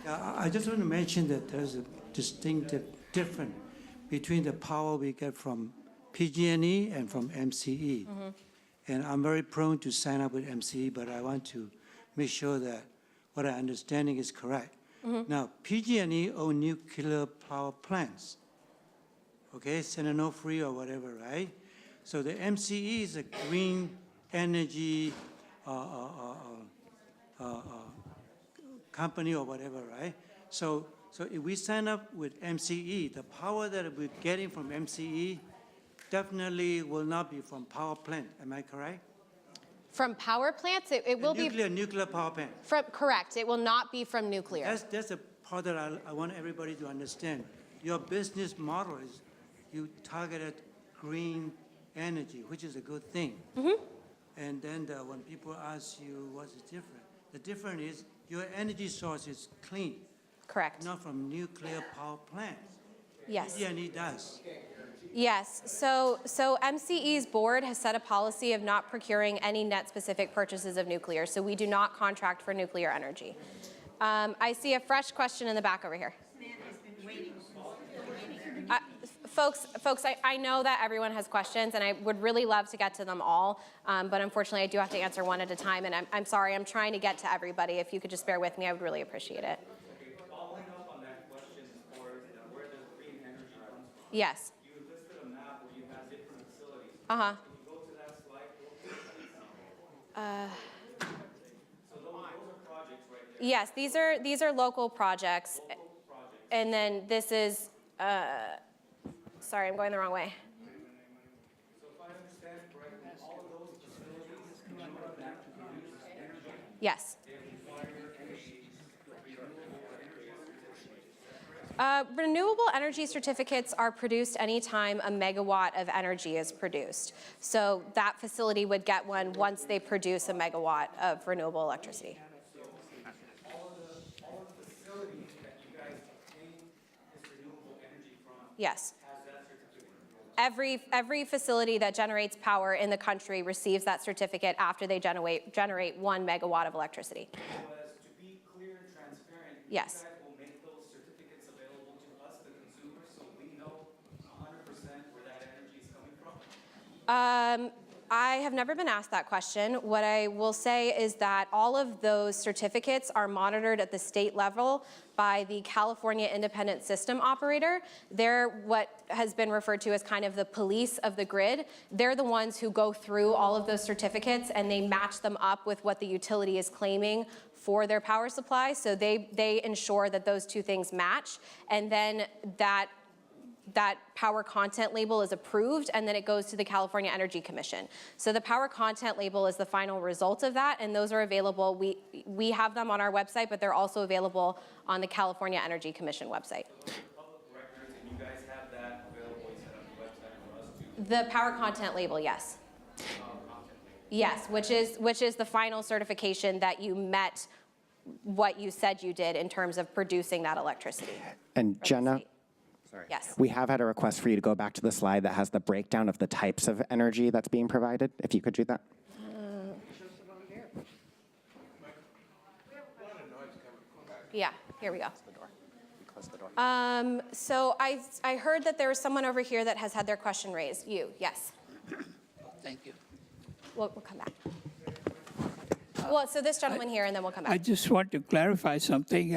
I just want to mention that there's a distinctive difference between the power we get from PG&E and from MCE. And I'm very prone to sign up with MCE, but I want to make sure that what I'm understanding is correct. Now, PG&E own nuclear power plants, okay, San Onofre or whatever, right? So the MCE is a green energy company or whatever, right? So if we sign up with MCE, the power that we're getting from MCE definitely will not be from power plant. Am I correct? From power plants, it will be nuclear power plant. from. Correct. It will not be from nuclear. That's the part that I want everybody to understand. Your business model is you targeted green energy, which is a good thing. And then when people ask you what's the difference, the difference is your energy source is clean. Correct. Not from nuclear power plants. Yes. PG&E does. Yes. So MCE's board has set a policy of not procuring any net specific purchases of nuclear. So we do not contract for nuclear energy. I see a fresh question in the back over here. Folks, I know that everyone has questions, and I would really love to get to them all, but unfortunately, I do have to answer one at a time, and I'm sorry, I'm trying to get to everybody. If you could just bear with me, I would really appreciate it. Following up on that question for where the green energy comes from. Yes. You listed a map where you have different facilities. Uh-huh. Can you go to that slide? So those are projects right there. Yes, these are local projects. And then this is, sorry, I'm going the wrong way. So if I understand correctly, all of those facilities in order to produce energy. Yes. Renewable energy certificates are produced anytime a megawatt of energy is produced. So that facility would get one once they produce a megawatt of renewable electricity. All of the facilities that you guys obtain this renewable energy from. Yes. Has that certificate. Every facility that generates power in the country receives that certificate after they generate 1 megawatt of electricity. So as to be clear and transparent, Yes. you guys will make those certificates available to us, the consumers, so we know 100% where that energy is coming from? I have never been asked that question. What I will say is that all of those certificates are monitored at the state level by the California Independent System Operator. They're what has been referred to as kind of the police of the grid. They're the ones who go through all of those certificates and they match them up with what the utility is claiming for their power supply. So they ensure that those two things match, and then that power content label is approved, and then it goes to the California Energy Commission. So the power content label is the final result of that, and those are available. We have them on our website, but they're also available on the California Energy Commission website. Public records, and you guys have that available, you said, on the website for us to. The power content label, yes. Yes, which is the final certification that you met what you said you did in terms of producing that electricity. And Jenna, Yes. we have had a request for you to go back to the slide that has the breakdown of the types of energy that's being provided, if you could do that. Yeah, here we go. So I heard that there was someone over here that has had their question raised. You, yes. Thank you. We'll come back. Well, so this gentleman here, and then we'll come I back. just want to clarify something.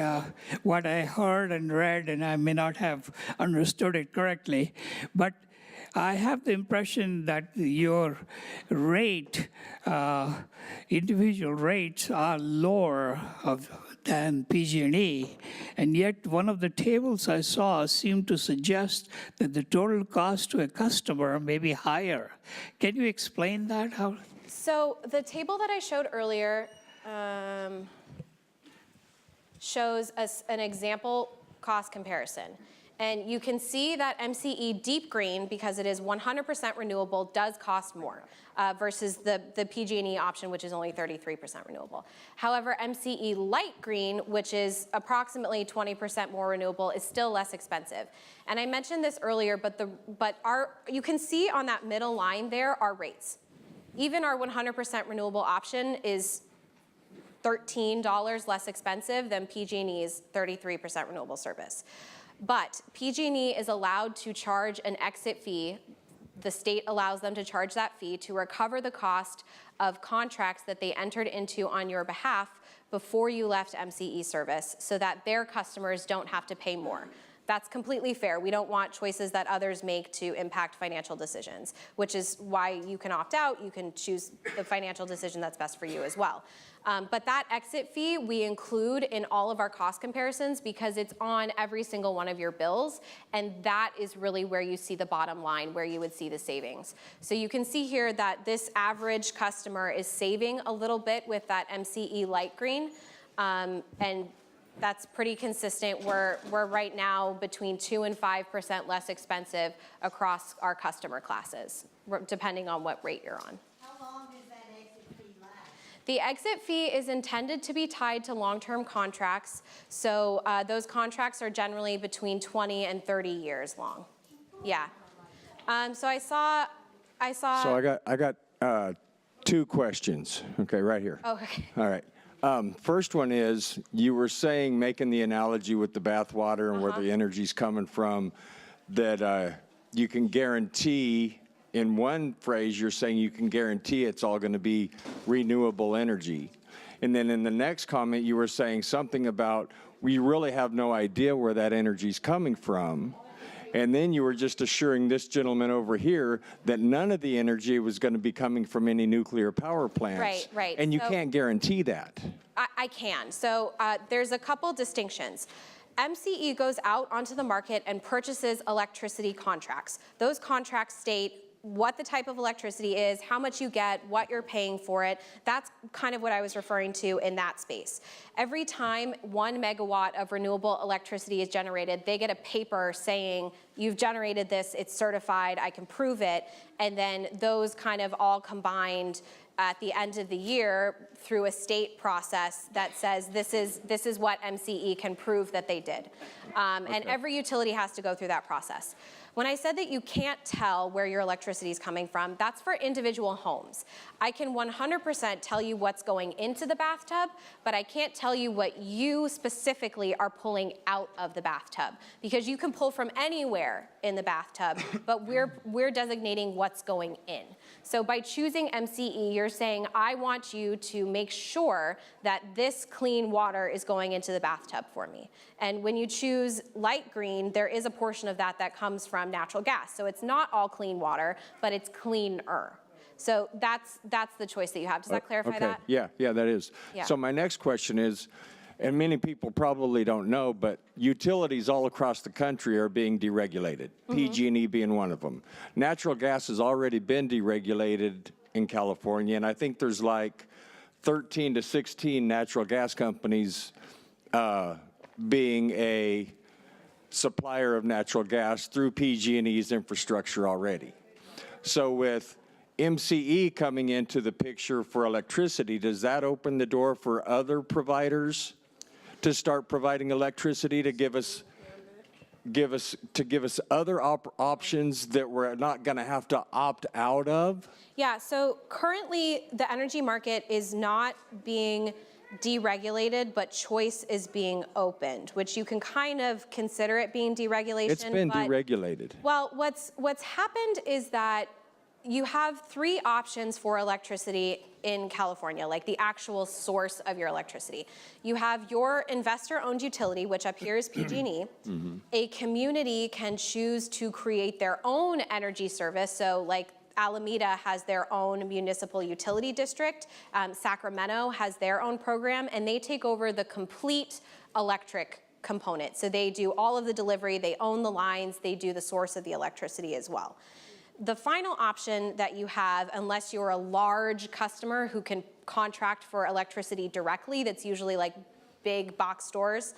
What I heard and read, and I may not have understood it correctly, but I have the impression that your rate, individual rates are lower than PG&E, and yet one of the tables I saw seemed to suggest that the total cost to a customer may be higher. Can you explain that? How? So the table that I showed earlier shows us an example cost comparison. And you can see that MCE Deep Green, because it is 100% renewable, does cost more versus the PG&E option, which is only 33% renewable. However, MCE Light Green, which is approximately 20% more renewable, is still less expensive. And I mentioned this earlier, but you can see on that middle line there our rates. Even our 100% renewable option is $13 less expensive than PG&E's 33% renewable service. But PG&E is allowed to charge an exit fee. The state allows them to charge that fee to recover the cost of contracts that they entered into on your behalf before you left MCE service so that their customers don't have to pay more. That's completely fair. We don't want choices that others make to impact financial decisions, which is why you can opt out. You can choose the financial decision that's best for you as well. But that exit fee we include in all of our cost comparisons because it's on every single one of your bills, and that is really where you see the bottom line, where you would see the savings. So you can see here that this average customer is saving a little bit with that MCE Light Green, and that's pretty consistent. We're right now between 2 and 5% less expensive across our customer classes, depending on what rate you're on. How long does that exit fee last? The exit fee is intended to be tied to long-term contracts. So those contracts are generally between 20 and 30 years long. Yeah. So I saw. So I got 2 questions. Okay, right here. Okay. All right. First one is, you were saying, making the analogy with the bathwater and where the energy's coming from, that you can guarantee, in one phrase, you're saying you can guarantee it's all going to be renewable energy. And then in the next comment, you were saying something about, we really have no idea where that energy's coming from. And then you were just assuring this gentleman over here that none of the energy was going to be coming from any nuclear power plants. Right, right. And you can't guarantee that. I can. So there's a couple distinctions. MCE goes out onto the market and purchases electricity contracts. Those contracts state what the type of electricity is, how much you get, what you're paying for it. That's kind of what I was referring to in that space. Every time 1 megawatt of renewable electricity is generated, they get a paper saying, you've generated this, it's certified, I can prove it, and then those kind of all combined at the end of the year through a state process that says this is what MCE can prove that they did. And every utility has to go through that process. When I said that you can't tell where your electricity is coming from, that's for individual homes. I can 100% tell you what's going into the bathtub, but I can't tell you what you specifically are pulling out of the bathtub, because you can pull from anywhere in the bathtub, but we're designating what's going in. So by choosing MCE, you're saying, I want you to make sure that this clean water is going into the bathtub for me. And when you choose light green, there is a portion of that that comes from natural gas. So it's not all clean water, but it's cleaner. So that's the choice that you have. Does that clarify that? Yeah, that is. Yeah. So my next question is, and many people probably don't know, but utilities all across the country are being deregulated, PG&E being one of them. Natural gas has already been deregulated in California, and I think there's like 13 to 16 natural gas companies being a supplier of natural gas through PG&E's infrastructure already. So with MCE coming into the picture for electricity, does that open the door for other providers to start providing electricity to give us other options that we're not going to have to opt out of? Yeah, so currently the energy market is not being deregulated, but choice is being opened, which you can kind of consider it being deregulation. It's been deregulated. Well, what's happened is that you have 3 options for electricity in California, like the actual source of your electricity. You have your investor-owned utility, which up here is PG&E. A community can choose to create their own energy service, so like Alameda has their own municipal utility district, Sacramento has their own program, and they take over the complete electric component. So they do all of the delivery, they own the lines, they do the source of the electricity as well. The final option that you have, unless you're a large customer who can contract for electricity directly, that's usually like big box stores,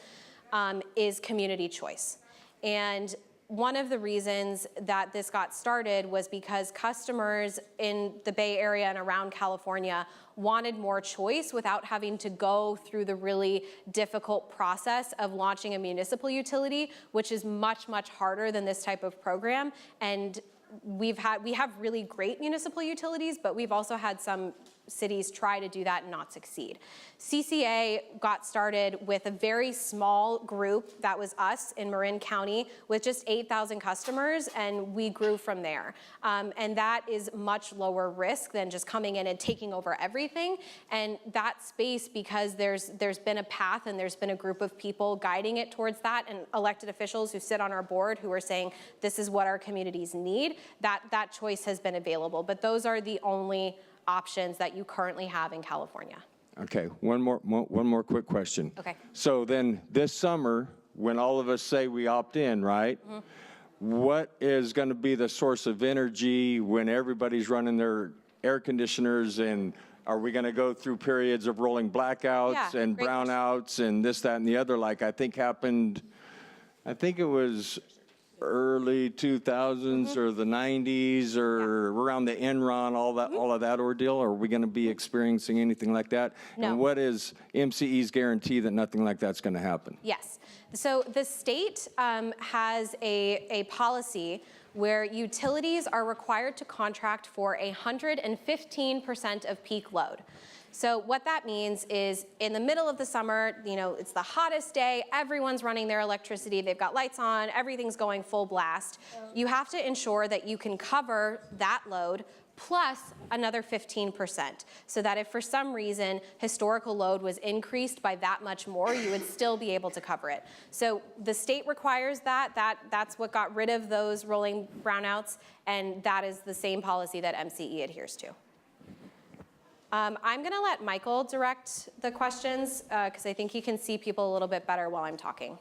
is community choice. And one of the reasons that this got started was because customers in the Bay Area and around California wanted more choice without having to go through the really difficult process of launching a municipal utility, which is much, much harder than this type of program. And we have really great municipal utilities, but we've also had some cities try to do that and not succeed. CCA got started with a very small group, that was us in Marin County, with just 8,000 customers, and we grew from there. And that is much lower risk than just coming in and taking over everything. And that space, because there's been a path and there's been a group of people guiding it towards that, and elected officials who sit on our board who are saying, this is what our communities need, that choice has been available. But those are the only options that you currently have in California. Okay, one more quick question. Okay. So then this summer, when all of us say we opt in, right? What is going to be the source of energy when everybody's running their air conditioners, and are we going to go through periods of rolling blackouts and brownouts and this, that, and the other, like I think happened, I think it was early 2000s or the 90s or around the Enron, all of that ordeal? Are we going to be experiencing anything like that? No. And what is MCE's guarantee that nothing like that's going to happen? Yes. So the state has a policy where utilities are required to contract for 115% of peak load. So what that means is in the middle of the summer, it's the hottest day, everyone's running their electricity, they've got lights on, everything's going full blast. You have to ensure that you can cover that load plus another 15%, so that if for some reason historical load was increased by that much more, you would still be able to cover it. So the state requires that's what got rid of those rolling brownouts, and that is the same policy that MCE adheres to. I'm going to let Michael direct the questions because I think he can see people a little bit better while I'm talking.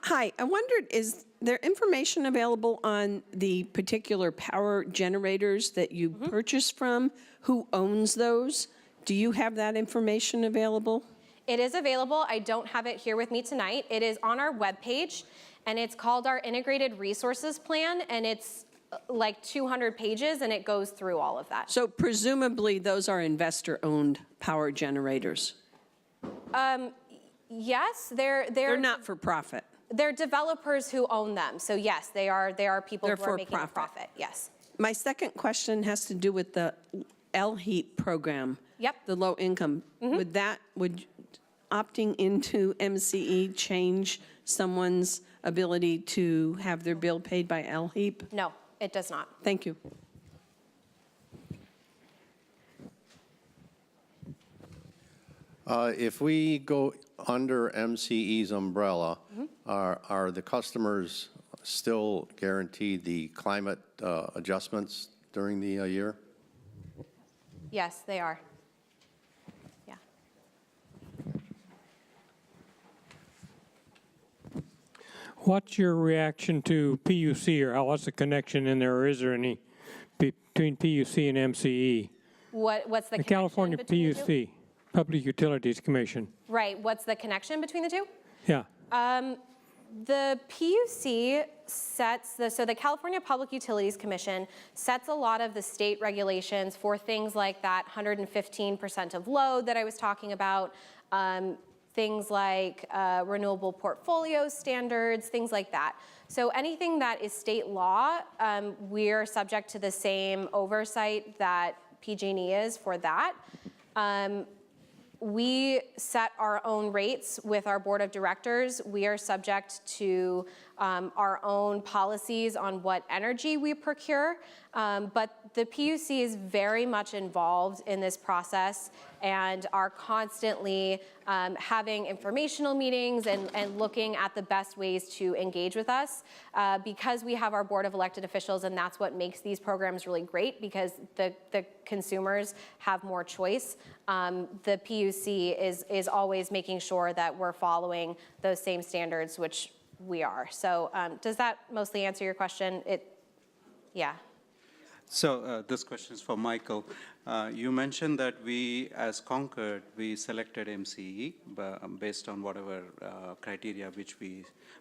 Hi, I wondered, is there information available on the particular power generators that you purchase from? Who owns those? Do you have that information available? It is available. I don't have it here with me tonight. It is on our webpage, and it's called our Integrated Resources Plan, and it's like 200 pages, and it goes through all of that. So presumably those are investor-owned power generators? Yes, they're not for profit. They're developers who own them. So yes, they are people who are making a profit. Yes. My second question has to do with the LHEAP program. Yep. The low income. Would opting into MCE change someone's ability to have their bill paid by LHEAP? No, it does not. Thank you. If we go under MCE's umbrella, are the customers still guaranteed the climate adjustments during the year? Yes, they are. Yeah. What's your reaction to PUC, or what's the connection in there, or is there any between PUC and MCE? What's the California between the two? PUC, Public Utilities Commission. Right. What's the connection between the two? Yeah. The PUC sets, so the California Public Utilities Commission sets a lot of the state regulations for things like that 115% of load that I was talking about, things like renewable portfolio standards, things like that. So anything that is state law, we're subject to the same oversight that PG&E is for that. We set our own rates with our board of directors. We are subject to our own policies on what energy we procure, but the PUC is very much involved in this process and are constantly having informational meetings and looking at the best ways to engage with us because we have our board of elected officials, and that's what makes these programs really great because the consumers have more choice. The PUC is always making sure that we're following those same standards, which we are. So does that mostly answer your question? Yeah. So this question is for Michael. You mentioned that we, as Concord, we selected MCE based on whatever criteria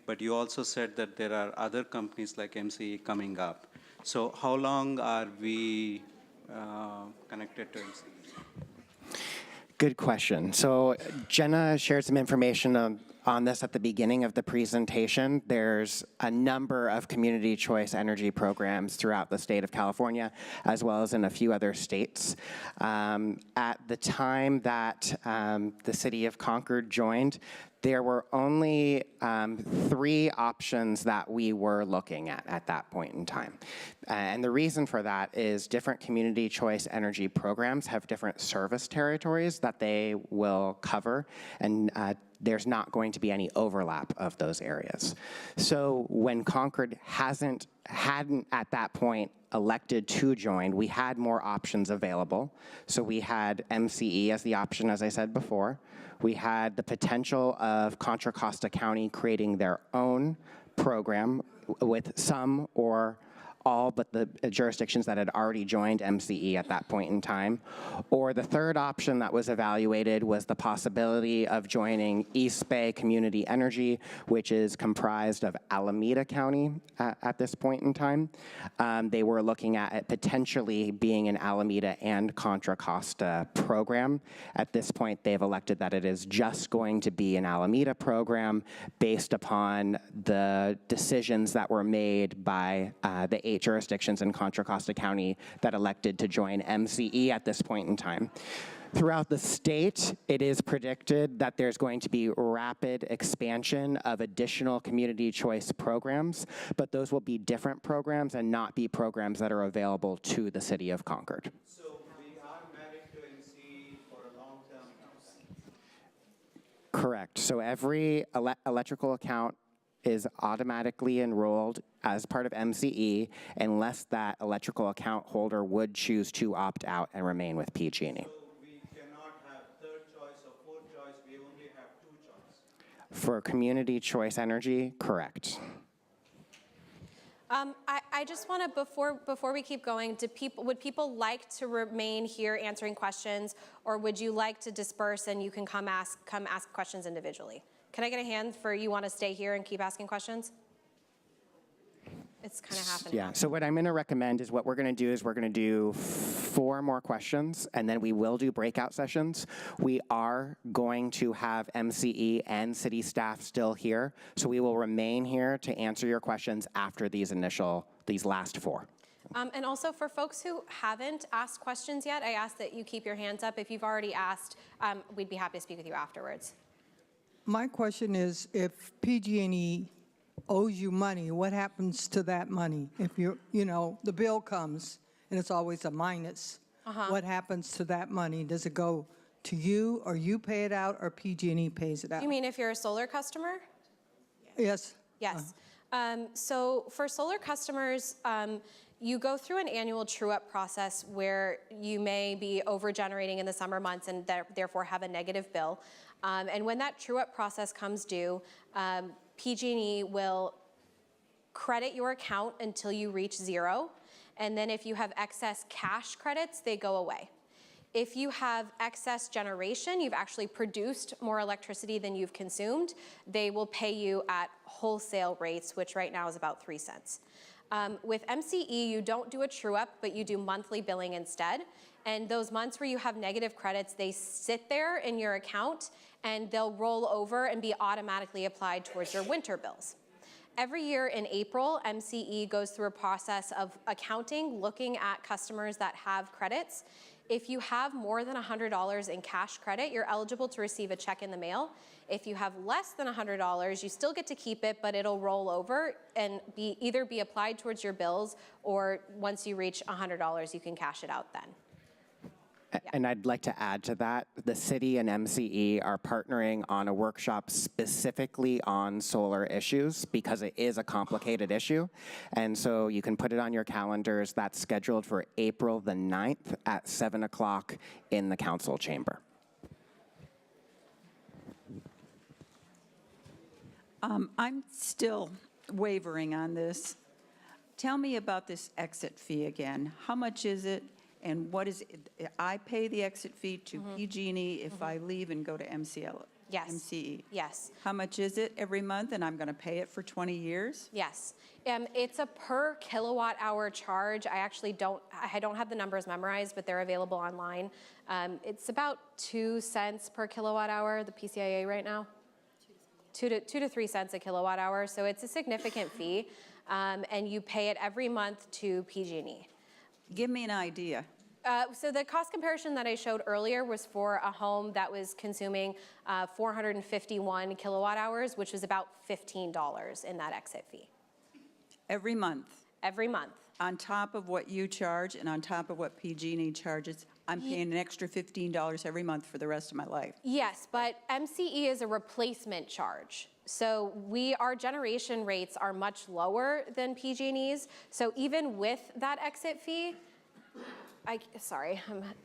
but you also said that there are other companies like MCE coming up. So how long are we connected to MCE? Good question. So Jenna shared some information on this at the beginning of the presentation. There's a number of community choice energy programs throughout the state of California, as well as in a few other states. At the time that the city of Concord joined, there were only 3 options that we were looking at that point in time. And the reason for that is different community choice energy programs have different service territories that they will cover, and there's not going to be any overlap of those areas. So when Concord hadn't at that point elected to join, we had more options available. So we had MCE as the option, as I said before. We had the potential of Contra Costa County creating their own program with some or all but the jurisdictions that had already joined MCE at that point in time. Or the third option that was evaluated was the possibility of joining East Bay Community Energy, which is comprised of Alameda County at this point in time. They were looking at it potentially being an Alameda and Contra Costa program. At this point, they've elected that it is just going to be an Alameda program based upon the decisions that were made by the 8 jurisdictions in Contra Costa County that elected to join MCE at this point in time. Throughout the state, it is predicted that there's going to be rapid expansion of additional community choice programs, but those will be different programs and not be programs that are available to the city of Concord. So we are married to MCE for a long term now? Correct. So every electrical account is automatically enrolled as part of MCE unless that electrical account holder would choose to opt out and remain with PG&E. So we cannot have 3rd choice or 4th choice, we only have 2 choices. For community choice energy, correct. I just want to, before we keep going, would people like to remain here answering questions, or would you like to disperse and you can come ask questions individually? Can I get a hand for you want to stay here and keep asking questions? It's kind of happening. Yeah, so what I'm going to recommend is what we're going to do is we're going to do 4 more questions, and then we will do breakout sessions. We are going to have MCE and city staff still here, so we will remain here to answer your questions after these last 4. And also for folks who haven't asked questions yet, I ask that you keep your hands up. If you've already asked, we'd be happy to speak with you afterwards. My question is, if PG&E owes you money, what happens to that money? If the bill comes and it's always a minus, what happens to that money? Does it go to you, or you pay it out, or PG&E pays it out? You mean if you're a solar customer? Yes. Yes. So for solar customers, you go through an annual true-up process where you may be over-generating in the summer months and therefore have a negative bill. And when that true-up process comes due, PG&E will credit your account until you reach 0. And then if you have excess cash credits, they go away. If you have excess generation, you've actually produced more electricity than you've consumed, they will pay you at wholesale rates, which right now is about 3 cents. With MCE, you don't do a true-up, but you do monthly billing instead. And those months where you have negative credits, they sit there in your account, and they'll roll over and be automatically applied towards your winter bills. Every year in April, MCE goes through a process of accounting, looking at customers that have credits. If you have more than $100 in cash credit, you're eligible to receive a check in the mail. If you have less than $100, you still get to keep it, but it'll roll over and either be applied towards your bills, or once you reach $100, you can cash it out then. And I'd like to add to that, the city and MCE are partnering on a workshop specifically on solar issues because it is a complicated issue. And so you can put it on your calendars. That's scheduled for April the 9th at 7 o'clock in the council chamber. I'm still wavering on this. Tell me about this exit fee again. How much is it? And what is it? I pay the exit fee to PG&E if I leave and go to MCL? Yes. MCE? Yes. How much is it every month, and I'm going to pay it for 20 years? Yes. It's a per kilowatt hour charge. I don't have the numbers memorized, but they're available online. It's about 2 cents per kilowatt hour, the PCIA right now. 2 to 3 cents a kilowatt hour. So it's a significant fee, and you pay it every month to PG&E. Give me an idea. So the cost comparison that I showed earlier was for a home that was consuming 451 kilowatt hours, which was about $15 in that exit fee. Every month? Every month. On top of what you charge and on top of what PG&E charges, I'm paying an extra $15 every month for the rest of my life. Yes, but MCE is a replacement charge. So our generation rates are much lower than PG&E's. So even with that exit fee,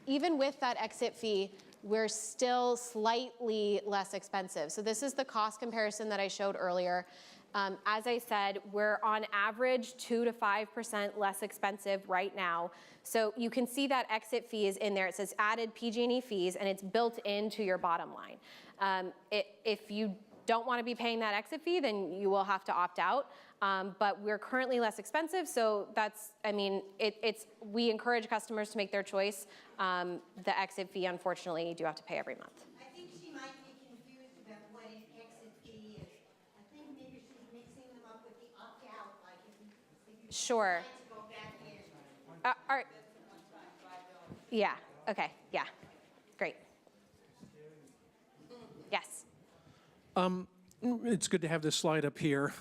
even with that exit fee, we're still slightly less expensive. So this is the cost comparison that I showed earlier. As I said, we're on average 2 to 5% less expensive right now. So you can see that exit fee is in there. It says added PG&E fees, and it's built into your bottom line. If you don't want to be paying that exit fee, then you will have to opt out. But we're currently less expensive, so we encourage customers to make their choice. The exit fee, unfortunately, you do have to pay every month. I think she might be confused about what an exit fee is. I think maybe she's mixing them up with the opt-out, like if you Sure. decide to go back in. Yeah, okay, yeah, great. Yes. It's good to have this slide up here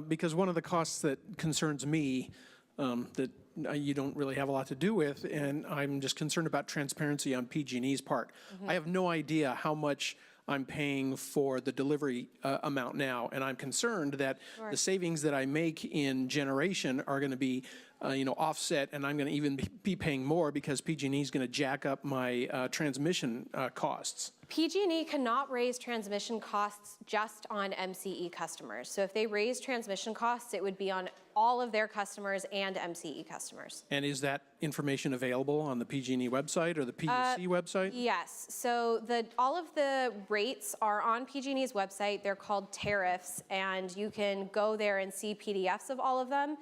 because one of the costs that concerns me that you don't really have a lot to do with, and I'm just concerned about transparency on PG&E's part. I have no idea how much I'm paying for the delivery amount now, and I'm concerned that the savings that I make in generation are going to be offset, and I'm going to even be paying more because PG&E is going to jack up my transmission costs. PG&E cannot raise transmission costs just on MCE customers. So if they raise transmission costs, it would be on all of their customers and MCE customers. And is that information available on the PG&E website or the PUC website? Yes. So all of the rates are on PG&E's website. They're called tariffs, and you can go there and see PDFs of all of them.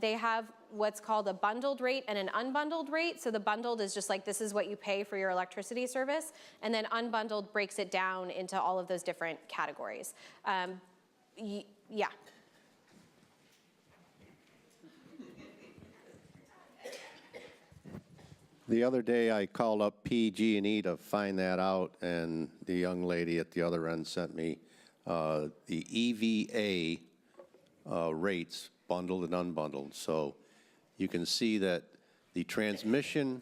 They have what's called a bundled rate and an unbundled rate. So the bundled is just like, this is what you pay for your electricity service. And then unbundled breaks it down into all of those different categories. Yeah. The other day, I called up PG&E to find that out, and the young lady at the other end sent me the EVA rates, bundled and unbundled. So you can see that the transmission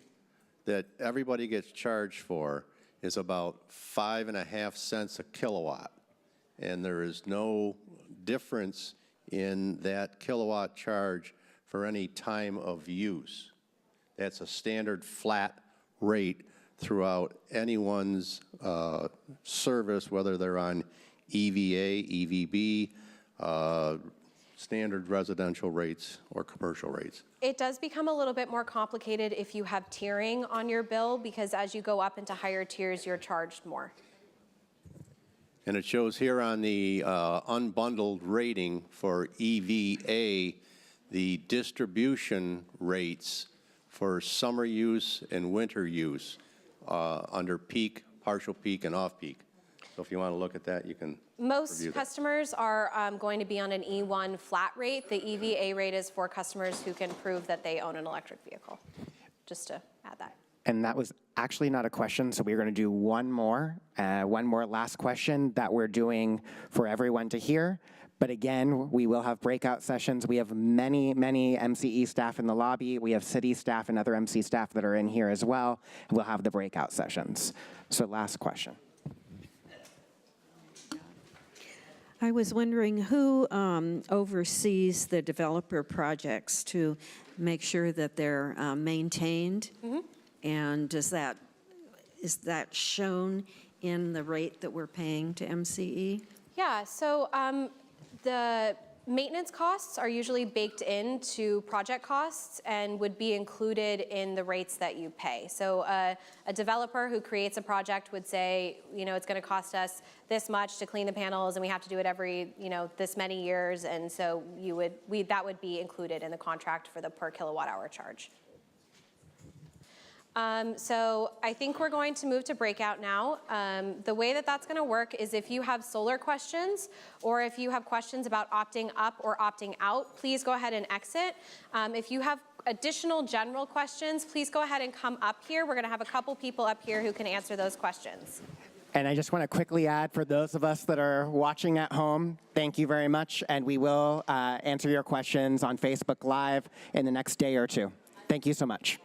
that everybody gets charged for is about 5.5 cents a kilowatt. And there is no difference in that kilowatt charge for any time of use. That's a standard flat rate throughout anyone's service, whether they're on EVA, EVB, standard residential rates or commercial rates. It does become a little bit more complicated if you have tiering on your bill, because as you go up into higher tiers, you're charged more. And it shows here on the unbundled rating for EVA, the distribution rates for summer use and winter use under peak, partial peak, and off-peak. So if you want to look at that, you can Most customers are going to be on an E1 flat rate. The EVA rate is for customers who can prove that they own an electric vehicle, just to add that. And that was actually not a question, so we're going to do one more last question that we're doing for everyone to hear. But again, we will have breakout sessions. We have many, many MCE staff in the lobby. We have city staff and other MC staff that are in here as well. We'll have the breakout sessions. So last question. I was wondering who oversees the developer projects to make sure that they're maintained? And is that shown in the rate that we're paying to MCE? Yeah, so the maintenance costs are usually baked into project costs and would be included in the rates that you pay. So a developer who creates a project would say, you know, it's going to cost us this much to clean the panels, and we have to do it every, you know, this many years, and so that would be included in the contract for the per kilowatt hour charge. So I think we're going to move to breakout now. The way that that's going to work is if you have solar questions or if you have questions about opting up or opting out, please go ahead and exit. If you have additional general questions, please go ahead and come up here. We're going to have a couple people up here who can answer those questions. And I just want to quickly add, for those of us that are watching at home, thank you very much, and we will answer your questions on Facebook Live in the next day or two. Thank you so much.